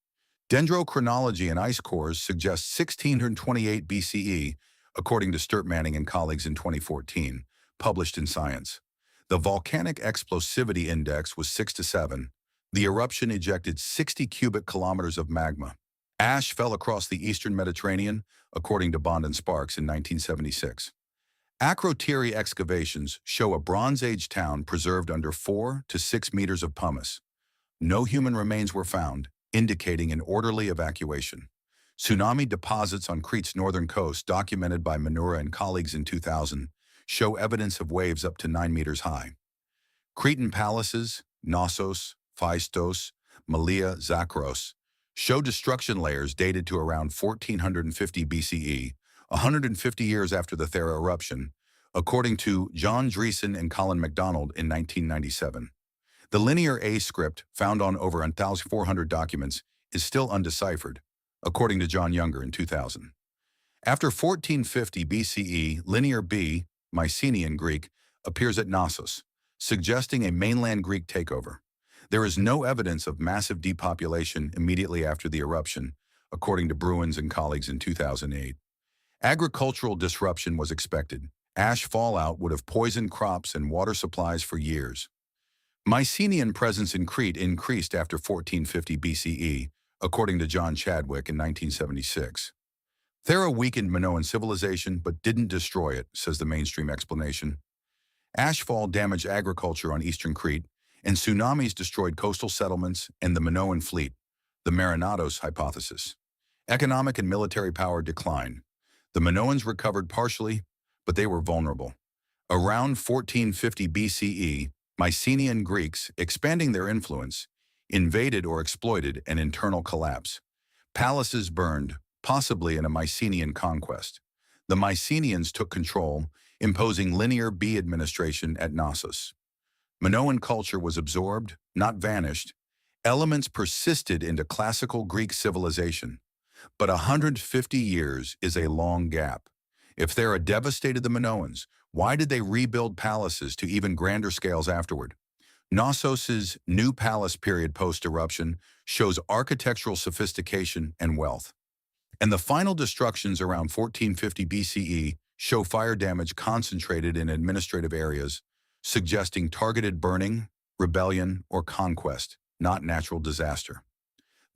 Dendrochronology and ice cores suggest 1628 BCE, according to Sturt Manning and colleagues in 2014, published in Science. The volcanic explosivity index was 6 to 7. The eruption ejected 60 cubic kilometers of magma. Ash fell across the eastern Mediterranean, according to Bond and Sparks in 1976. Akrotiri excavations show a Bronze Age town preserved under 4 to 6 meters of pumice. No human remains were found, indicating an orderly evacuation. Tsunami deposits on Crete's northern coast, documented by Manura and colleagues in 2000, show evidence of waves up to 9 meters high. Cretan palaces, Knossos, Phaistos, Malia, Zakros, show destruction layers dated to around 1450 BCE, 150 years after the Thera eruption, according to John Dreesen and Colin MacDonald in 1997. The linear A script, found on over 1,400 documents, is still undeciphered, according to John Younger in 2000. After 1450 BCE, linear B, Mycenaean Greek, appears at Knossos, suggesting a mainland Greek takeover. There is no evidence of massive depopulation immediately after the eruption, according to Bruins and colleagues in 2008. Agricultural disruption was expected. Ash fallout would have poisoned crops and water supplies for years. Mycenaean presence in Crete increased after 1450 BCE, according to John Chadwick in 1976. Thera weakened Minoan civilization but didn't destroy it, says the mainstream explanation. Ashfall damaged agriculture on eastern Crete, and tsunamis destroyed coastal settlements and the Minoan fleet, the Marinatos hypothesis. Economic and military power declined. The Minoans recovered partially, but they were vulnerable. Around 1450 BCE, Mycenaean Greeks, expanding their influence, invaded or exploited an internal collapse. Palaces burned, possibly in a Mycenaean conquest. The Mycenaeans took control, imposing linear B administration at Knossos. Minoan culture was absorbed, not vanished. Elements persisted into classical Greek civilization. But 150 years is a long gap. If Thera devastated the Minoans, why did they rebuild palaces to even grander scales afterward? Knossos' new palace period post-eruption shows architectural sophistication and wealth. And the final destructions around 1450 BCE show fire damage concentrated in administrative areas, suggesting targeted burning, rebellion, or conquest, not natural disaster.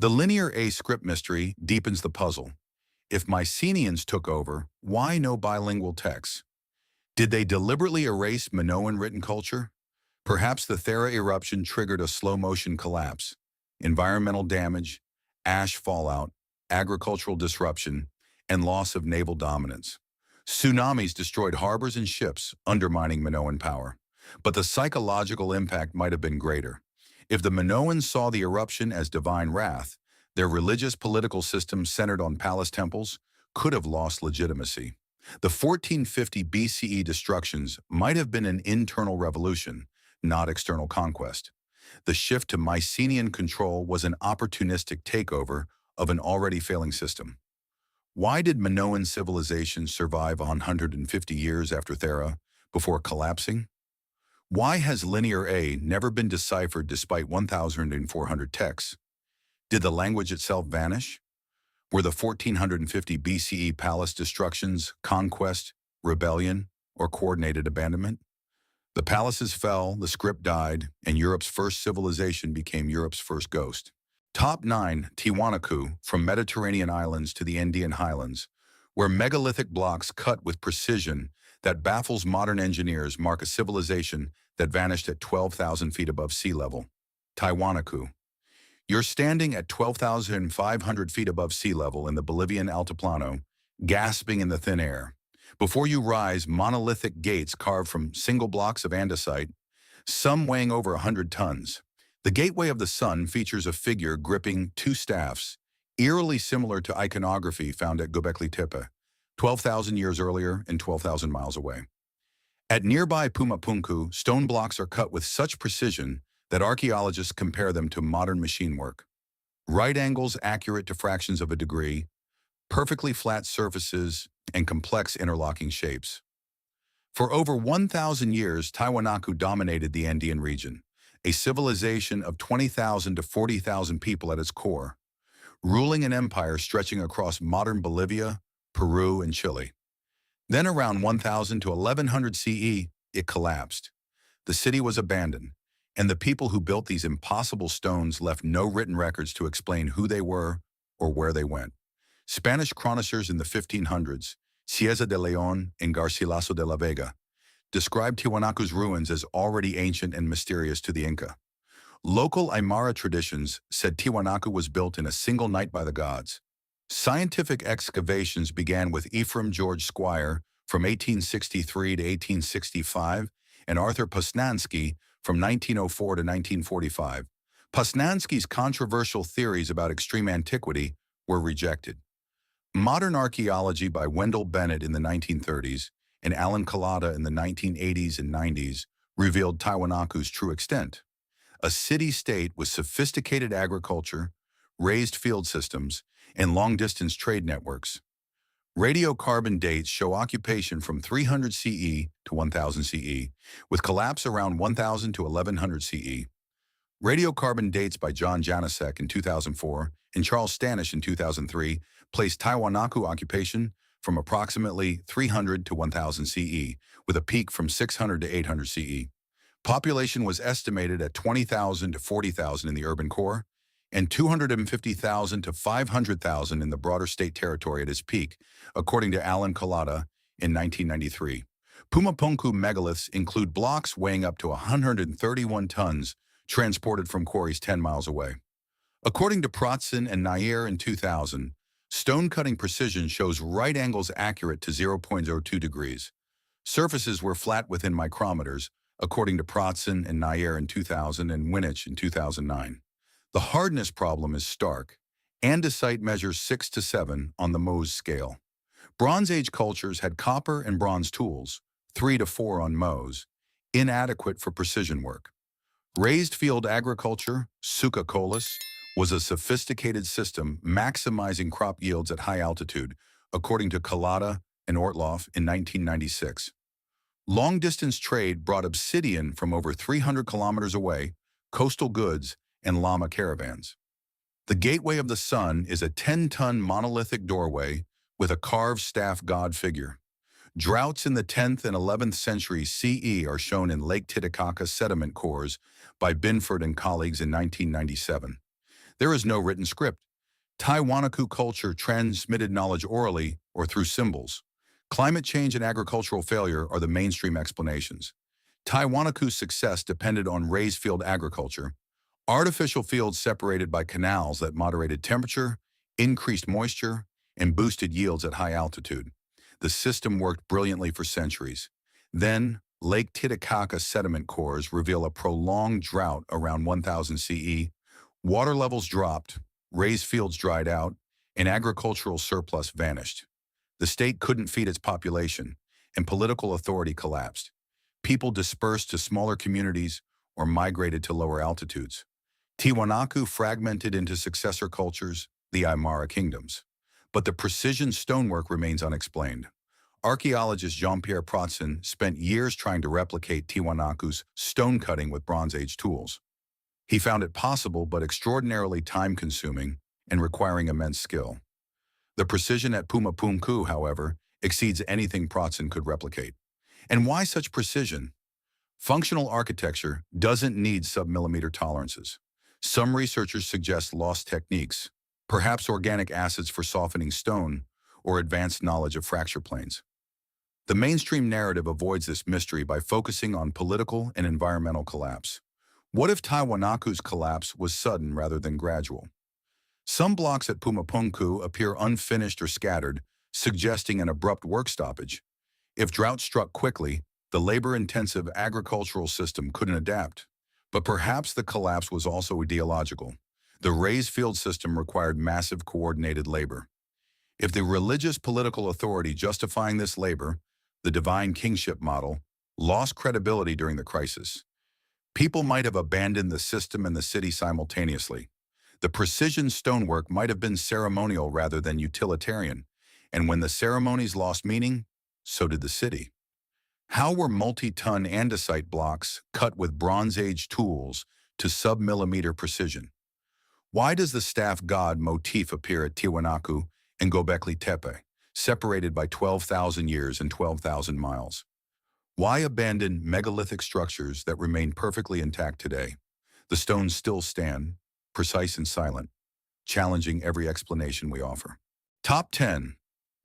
The linear A script mystery deepens the puzzle. If Mycenaeans took over, why no bilingual texts? Did they deliberately erase Minoan written culture? Perhaps the Thera eruption triggered a slow-motion collapse. Environmental damage, ash fallout, agricultural disruption, and loss of naval dominance. Tsunamis destroyed harbors and ships, undermining Minoan power. But the psychological impact might have been greater. If the Minoans saw the eruption as divine wrath, their religious political system centered on palace temples could have lost legitimacy. The 1450 BCE destructions might have been an internal revolution, not external conquest. The shift to Mycenaean control was an opportunistic takeover of an already failing system. Why did Minoan civilization survive 150 years after Thera before collapsing? Why has Linear A never been deciphered despite 1,400 texts? Did the language itself vanish? Were the 1450 BCE palace destructions conquest, rebellion, or coordinated abandonment? The palaces fell, the script died, and Europe's first civilization became Europe's first ghost. Top 9, Tiwanaku, from Mediterranean islands to the Andean highlands, where megalithic blocks cut with precision that baffles modern engineers mark a civilization that vanished at 12,000 feet above sea level. Tiwanaku. You're standing at 12,500 feet above sea level in the Bolivian Altiplano, gasping in the thin air. Before you rise, monolithic gates carved from single blocks of andesite, some weighing over 100 tons. The Gateway of the Sun features a figure gripping two staffs, eerily similar to iconography found at Göbekli Tepe, 12,000 years earlier and 12,000 miles away. At nearby Pumapunku, stone blocks are cut with such precision that archaeologists compare them to modern machine work. Right angles accurate to fractions of a degree, perfectly flat surfaces, and complex interlocking shapes. For over 1,000 years, Tiwanaku dominated the Andean region, a civilization of 20,000 to 40,000 people at its core, ruling an empire stretching across modern Bolivia, Peru, and Chile. Then around 1000 to 1100 CE, it collapsed. The city was abandoned, and the people who built these impossible stones left no written records to explain who they were or where they went. Spanish chroniclers in the 1500s, Cieza de León and Garcilaso de la Vega, described Tiwanaku's ruins as already ancient and mysterious to the Inca. Local Aymara traditions said Tiwanaku was built in a single night by the gods. Scientific excavations began with Ephraim George Squire from 1863 to 1865 and Arthur Posnansky from 1904 to 1945. Posnansky's controversial theories about extreme antiquity were rejected. Modern archaeology by Wendell Bennett in the 1930s and Alan Collada in the 1980s and 90s revealed Tiwanaku's true extent. A city-state with sophisticated agriculture, raised field systems, and long-distance trade networks. Radiocarbon dates show occupation from 300 CE to 1000 CE, with collapse around 1000 to 1100 CE. Radiocarbon dates by John Janicek in 2004 and Charles Stanish in 2003 placed Tiwanaku occupation from approximately 300 to 1000 CE, with a peak from 600 to 800 CE. Population was estimated at 20,000 to 40,000 in the urban core, and 250,000 to 500,000 in the broader state territory at its peak, according to Alan Collada in 1993. Pumapunku megaliths include blocks weighing up to 131 tons transported from quarries 10 miles away. According to Pratzen and Nair in 2000, stone-cutting precision shows right angles accurate to 0.02 degrees. Surfaces were flat within micrometers, according to Pratzen and Nair in 2000 and Winich in 2009. The hardness problem is stark. Andesite measures 6 to 7 on the Mohs scale. Bronze Age cultures had copper and bronze tools, 3 to 4 on Mohs, inadequate for precision work. Raised field agriculture, suca colis, was a sophisticated system maximizing crop yields at high altitude, according to Collada and Ortloff in 1996. Long-distance trade brought obsidian from over 300 kilometers away, coastal goods, and llama caravans. The Gateway of the Sun is a 10-ton monolithic doorway with a carved staff god figure. Droughts in the 10th and 11th century CE are shown in Lake Titicaca sediment cores by Binford and colleagues in 1997. There is no written script. Tiwanaku culture transmitted knowledge orally or through symbols. Climate change and agricultural failure are the mainstream explanations. Tiwanaku's success depended on raised field agriculture, artificial fields separated by canals that moderated temperature, increased moisture, and boosted yields at high altitude. The system worked brilliantly for centuries. Then, Lake Titicaca sediment cores reveal a prolonged drought around 1000 CE. Water levels dropped, raised fields dried out, and agricultural surplus vanished. The state couldn't feed its population, and political authority collapsed. People dispersed to smaller communities or migrated to lower altitudes. Tiwanaku fragmented into successor cultures, the Aymara kingdoms. But the precision stonework remains unexplained. Archaeologist Jean-Pierre Protzen spent years trying to replicate Tiwanaku's stone cutting with Bronze Age tools. He found it possible but extraordinarily time-consuming and requiring immense skill. The precision at Pumapunku, however, exceeds anything Protzen could replicate. And why such precision? Functional architecture doesn't need sub-millimeter tolerances. Some researchers suggest lost techniques, perhaps organic acids for softening stone or advanced knowledge of fracture planes. The mainstream narrative avoids this mystery by focusing on political and environmental collapse. What if Tiwanaku's collapse was sudden rather than gradual? Some blocks at Pumapunku appear unfinished or scattered, suggesting an abrupt work stoppage. If drought struck quickly, the labor-intensive agricultural system couldn't adapt. But perhaps the collapse was also ideological. The raised field system required massive coordinated labor. If the religious political authority justifying this labor, the divine kingship model, lost credibility during the crisis, people might have abandoned the system and the city simultaneously. The precision stonework might have been ceremonial rather than utilitarian, and when the ceremonies lost meaning, so did the city. How were multi-ton andesite blocks cut with Bronze Age tools to sub-millimeter precision? Why does the staff god motif appear at Tiwanaku and Göbekli Tepe, separated by 12,000 years and 12,000 miles? Why abandon megalithic structures that remain perfectly intact today? The stones still stand, precise and silent, challenging every explanation we offer. Top 10.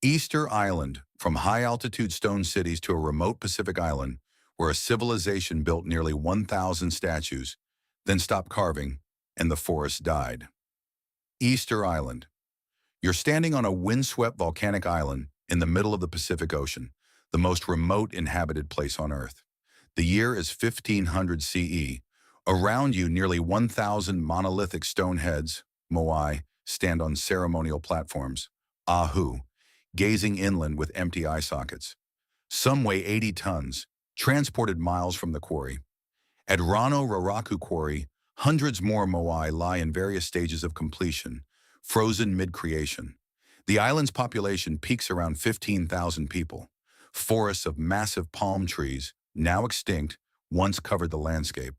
Easter Island, from high-altitude stone cities to a remote Pacific island, where a civilization built nearly 1,000 statues, then stopped carving, and the forest died. Easter Island. You're standing on a windswept volcanic island in the middle of the Pacific Ocean, the most remote inhabited place on Earth. The year is 1500 CE. Around you, nearly 1,000 monolithic stone heads, moai, stand on ceremonial platforms, ahu, gazing inland with empty eye sockets. Some weigh 80 tons, transported miles from the quarry. At Rano Raraku Quarry, hundreds more moai lie in various stages of completion, frozen mid-creation. The island's population peaks around 15,000 people. Forests of massive palm trees, now extinct, once covered the landscape.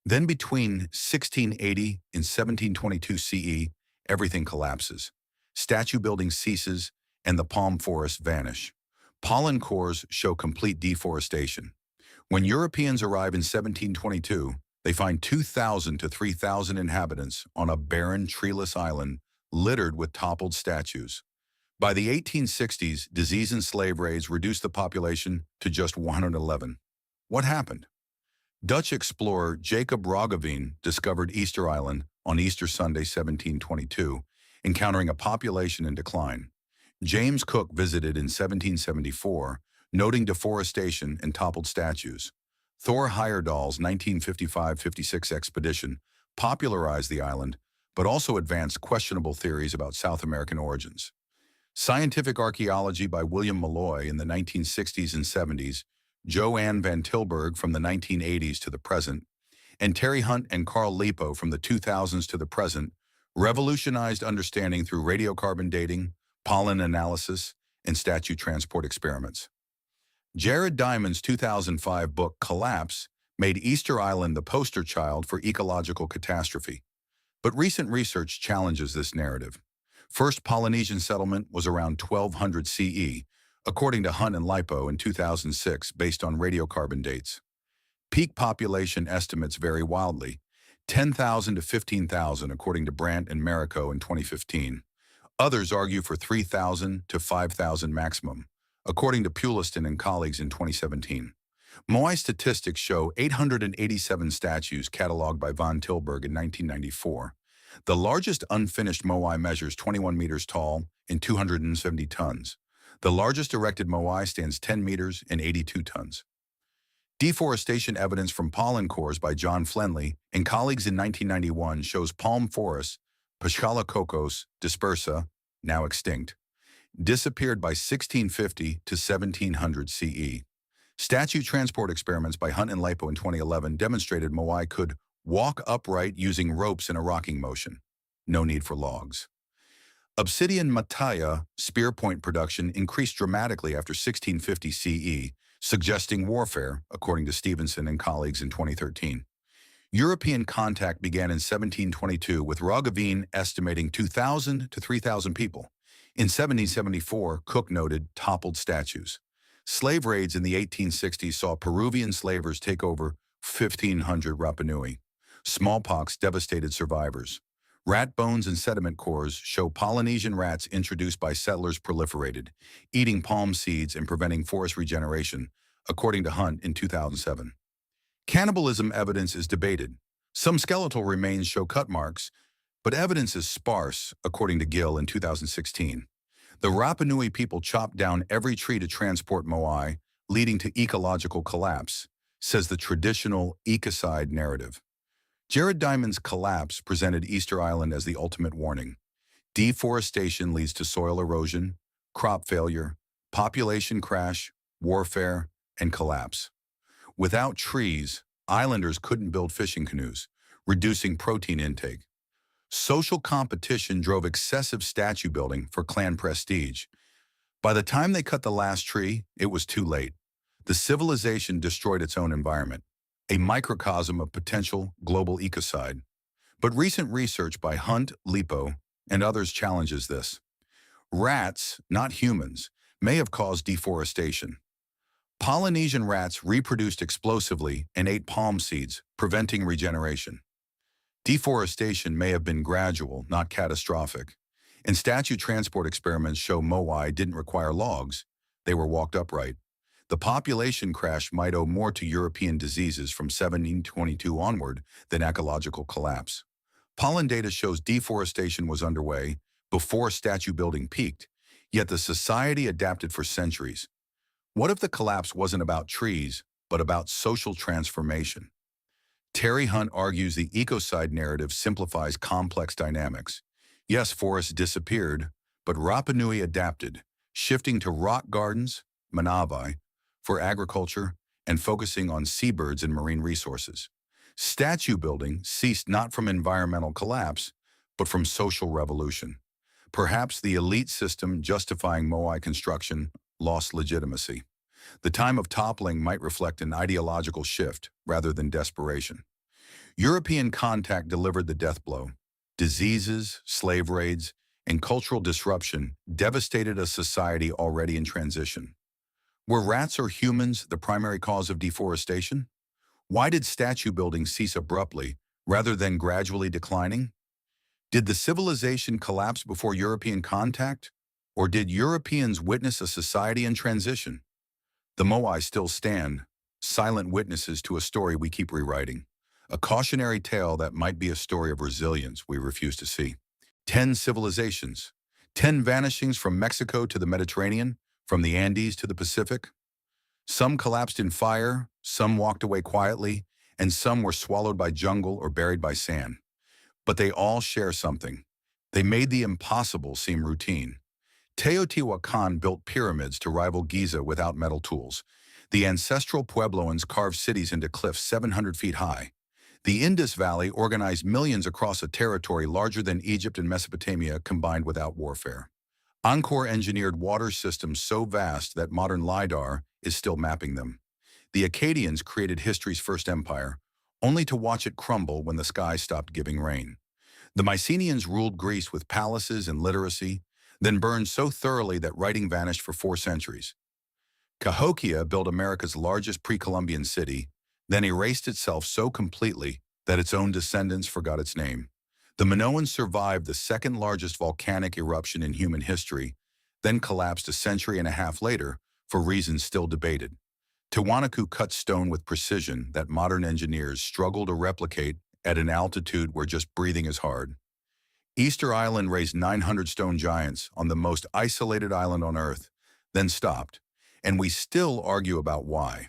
Then between 1680 and 1722 CE, everything collapses. Statue building ceases, and the palm forests vanish. Pollen cores show complete deforestation. When Europeans arrive in 1722, they find 2,000 to 3,000 inhabitants on a barren, treeless island littered with toppled statues. By the 1860s, disease and slave raids reduced the population to just 111. What happened? Dutch explorer Jacob Roggeveen discovered Easter Island on Easter Sunday 1722, encountering a population in decline. James Cook visited in 1774, noting deforestation and toppled statues. Thor Heyerdahl's 1955-56 expedition popularized the island, but also advanced questionable theories about South American origins. Scientific Archaeology by William Malloy in the 1960s and 70s, Joanne Van Tilburg from the 1980s to the present, and Terry Hunt and Carl Lipo from the 2000s to the present revolutionized understanding through radiocarbon dating, pollen analysis, and statue transport experiments. Jared Diamond's 2005 book Collapse made Easter Island the poster child for ecological catastrophe. But recent research challenges this narrative. First Polynesian settlement was around 1200 CE, according to Hunt and Lipo in 2006 based on radiocarbon dates. Peak population estimates vary wildly, 10,000 to 15,000 according to Brandt and Marico in 2015. Others argue for 3,000 to 5,000 maximum, according to Puliston and colleagues in 2017. Moai statistics show 887 statues cataloged by Van Tilburg in 1994. The largest unfinished moai measures 21 meters tall and 270 tons. The largest erected moai stands 10 meters and 82 tons. Deforestation evidence from pollen cores by John Flenley and colleagues in 1991 shows palm forests, Pascala cocos dispersa, now extinct, disappeared by 1650 to 1700 CE. Statue transport experiments by Hunt and Lipo in 2011 demonstrated moai could walk upright using ropes in a rocking motion. No need for logs. Obsidian mataya spear point production increased dramatically after 1650 CE, suggesting warfare, according to Stevenson and colleagues in 2013. European contact began in 1722 with Roggeveen estimating 2,000 to 3,000 people. In 1774, Cook noted toppled statues. Slave raids in the 1860s saw Peruvian slavers take over 1,500 Rapa Nui. Smallpox devastated survivors. Rat bones and sediment cores show Polynesian rats introduced by settlers proliferated, eating palm seeds and preventing forest regeneration, according to Hunt in 2007. Cannibalism evidence is debated. Some skeletal remains show cut marks, but evidence is sparse, according to Gill in 2016. The Rapa Nui people chopped down every tree to transport moai, leading to ecological collapse, says the traditional ecocide narrative. Jared Diamond's Collapse presented Easter Island as the ultimate warning. Deforestation leads to soil erosion, crop failure, population crash, warfare, and collapse. Without trees, islanders couldn't build fishing canoes, reducing protein intake. Social competition drove excessive statue building for clan prestige. By the time they cut the last tree, it was too late. The civilization destroyed its own environment, a microcosm of potential global ecocide. But recent research by Hunt, Lipo, and others challenges this. Rats, not humans, may have caused deforestation. Polynesian rats reproduced explosively and ate palm seeds, preventing regeneration. Deforestation may have been gradual, not catastrophic. And statue transport experiments show moai didn't require logs. They were walked upright. The population crash might owe more to European diseases from 1722 onward than ecological collapse. Pollen data shows deforestation was underway before statue building peaked, yet the society adapted for centuries. What if the collapse wasn't about trees, but about social transformation? Terry Hunt argues the ecocide narrative simplifies complex dynamics. Yes, forests disappeared, but Rapa Nui adapted, shifting to rock gardens, manavi, for agriculture and focusing on seabirds and marine resources. Statue building ceased not from environmental collapse, but from social revolution. Perhaps the elite system justifying moai construction lost legitimacy. The time of toppling might reflect an ideological shift rather than desperation. European contact delivered the death blow. Diseases, slave raids, and cultural disruption devastated a society already in transition. Were rats or humans the primary cause of deforestation? Why did statue building cease abruptly rather than gradually declining? Did the civilization collapse before European contact? Or did Europeans witness a society in transition? The moai still stand, silent witnesses to a story we keep rewriting. A cautionary tale that might be a story of resilience we refuse to see. 10 civilizations. 10 vanishings from Mexico to the Mediterranean, from the Andes to the Pacific. Some collapsed in fire, some walked away quietly, and some were swallowed by jungle or buried by sand. But they all share something. They made the impossible seem routine. Teotihuacan built pyramids to rival Giza without metal tools. The ancestral Puebloans carved cities into cliffs 700 feet high. The Indus Valley organized millions across a territory larger than Egypt and Mesopotamia combined without warfare. Angkor engineered water systems so vast that modern LiDAR is still mapping them. The Akkadians created history's first empire, only to watch it crumble when the sky stopped giving rain. The Mycenaeans ruled Greece with palaces and literacy, then burned so thoroughly that writing vanished for 4 centuries. Cahokia built America's largest pre-Columbian city, then erased itself so completely that its own descendants forgot its name. The Minoans survived the second largest volcanic eruption in human history, then collapsed a century and a half later for reasons still debated. Tiwanaku cut stone with precision that modern engineers struggle to replicate at an altitude where just breathing is hard. Easter Island raised 900 stone giants on the most isolated island on Earth, then stopped. And we still argue about why.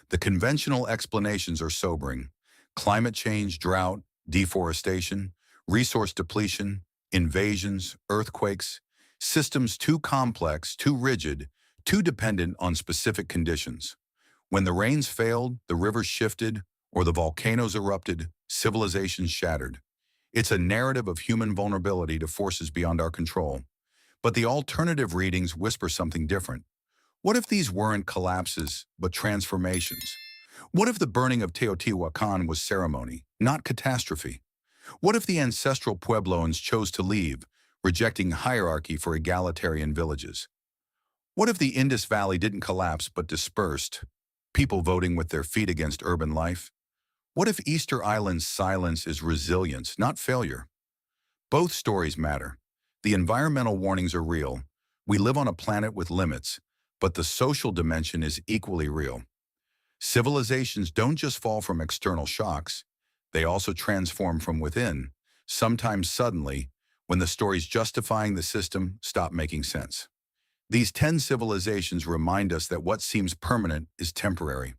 The conventional explanations are sobering. Climate change, drought, deforestation, resource depletion, invasions, earthquakes, systems too complex, too rigid, too dependent on specific conditions. When the rains failed, the rivers shifted, or the volcanoes erupted, civilizations shattered. It's a narrative of human vulnerability to forces beyond our control. But the alternative readings whisper something different. What if these weren't collapses, but transformations? What if the burning of Teotihuacan was ceremony, not catastrophe? What if the ancestral Puebloans chose to leave, rejecting hierarchy for egalitarian villages? What if the Indus Valley didn't collapse but dispersed, people voting with their feet against urban life? What if Easter Island's silence is resilience, not failure? Both stories matter. The environmental warnings are real. We live on a planet with limits, but the social dimension is equally real. Civilizations don't just fall from external shocks, they also transform from within, sometimes suddenly, when the stories justifying the system stop making sense. These 10 civilizations remind us that what seems permanent is temporary,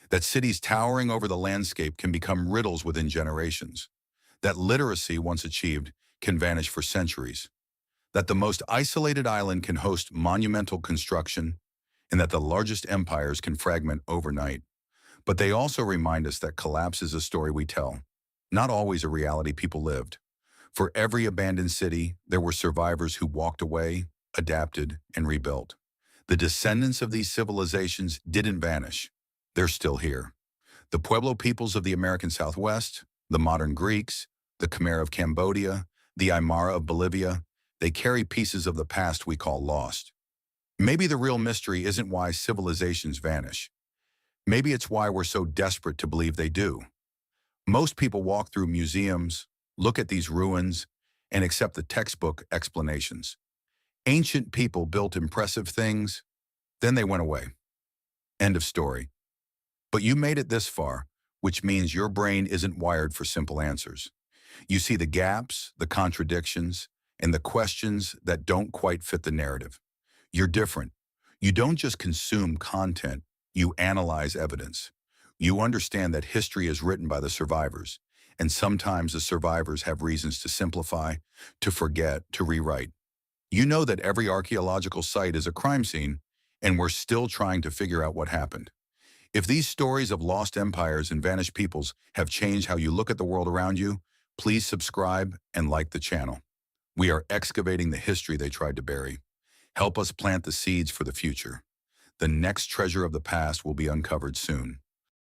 that cities towering over the landscape can become riddles within generations, that literacy, once achieved, can vanish for centuries, that the most isolated island can host monumental construction, and that the largest empires can fragment overnight. But they also remind us that collapse is a story we tell, not always a reality people lived. For every abandoned city, there were survivors who walked away, adapted, and rebuilt. The descendants of these civilizations didn't vanish. They're still here. The Pueblo peoples of the American Southwest, the modern Greeks, the Khmer of Cambodia, the Aymara of Bolivia, they carry pieces of the past we call lost. Maybe the real mystery isn't why civilizations vanish. Maybe it's why we're so desperate to believe they do. Most people walk through museums, look at these ruins, and accept the textbook explanations. Ancient people built impressive things, then they went away. End of story. But you made it this far, which means your brain isn't wired for simple answers. You see the gaps, the contradictions, and the questions that don't quite fit the narrative. You're different. You don't just consume content, you analyze evidence. You understand that history is written by the survivors, and sometimes the survivors have reasons to simplify, to forget, to rewrite. You know that every archaeological site is a crime scene, and we're still trying to figure out what happened. If these stories of lost empires and vanished peoples have changed how you look at the world around you, please subscribe and like the channel. We are excavating the history they tried to bury. Help us plant the seeds for the future. The next treasure of the past will be uncovered soon.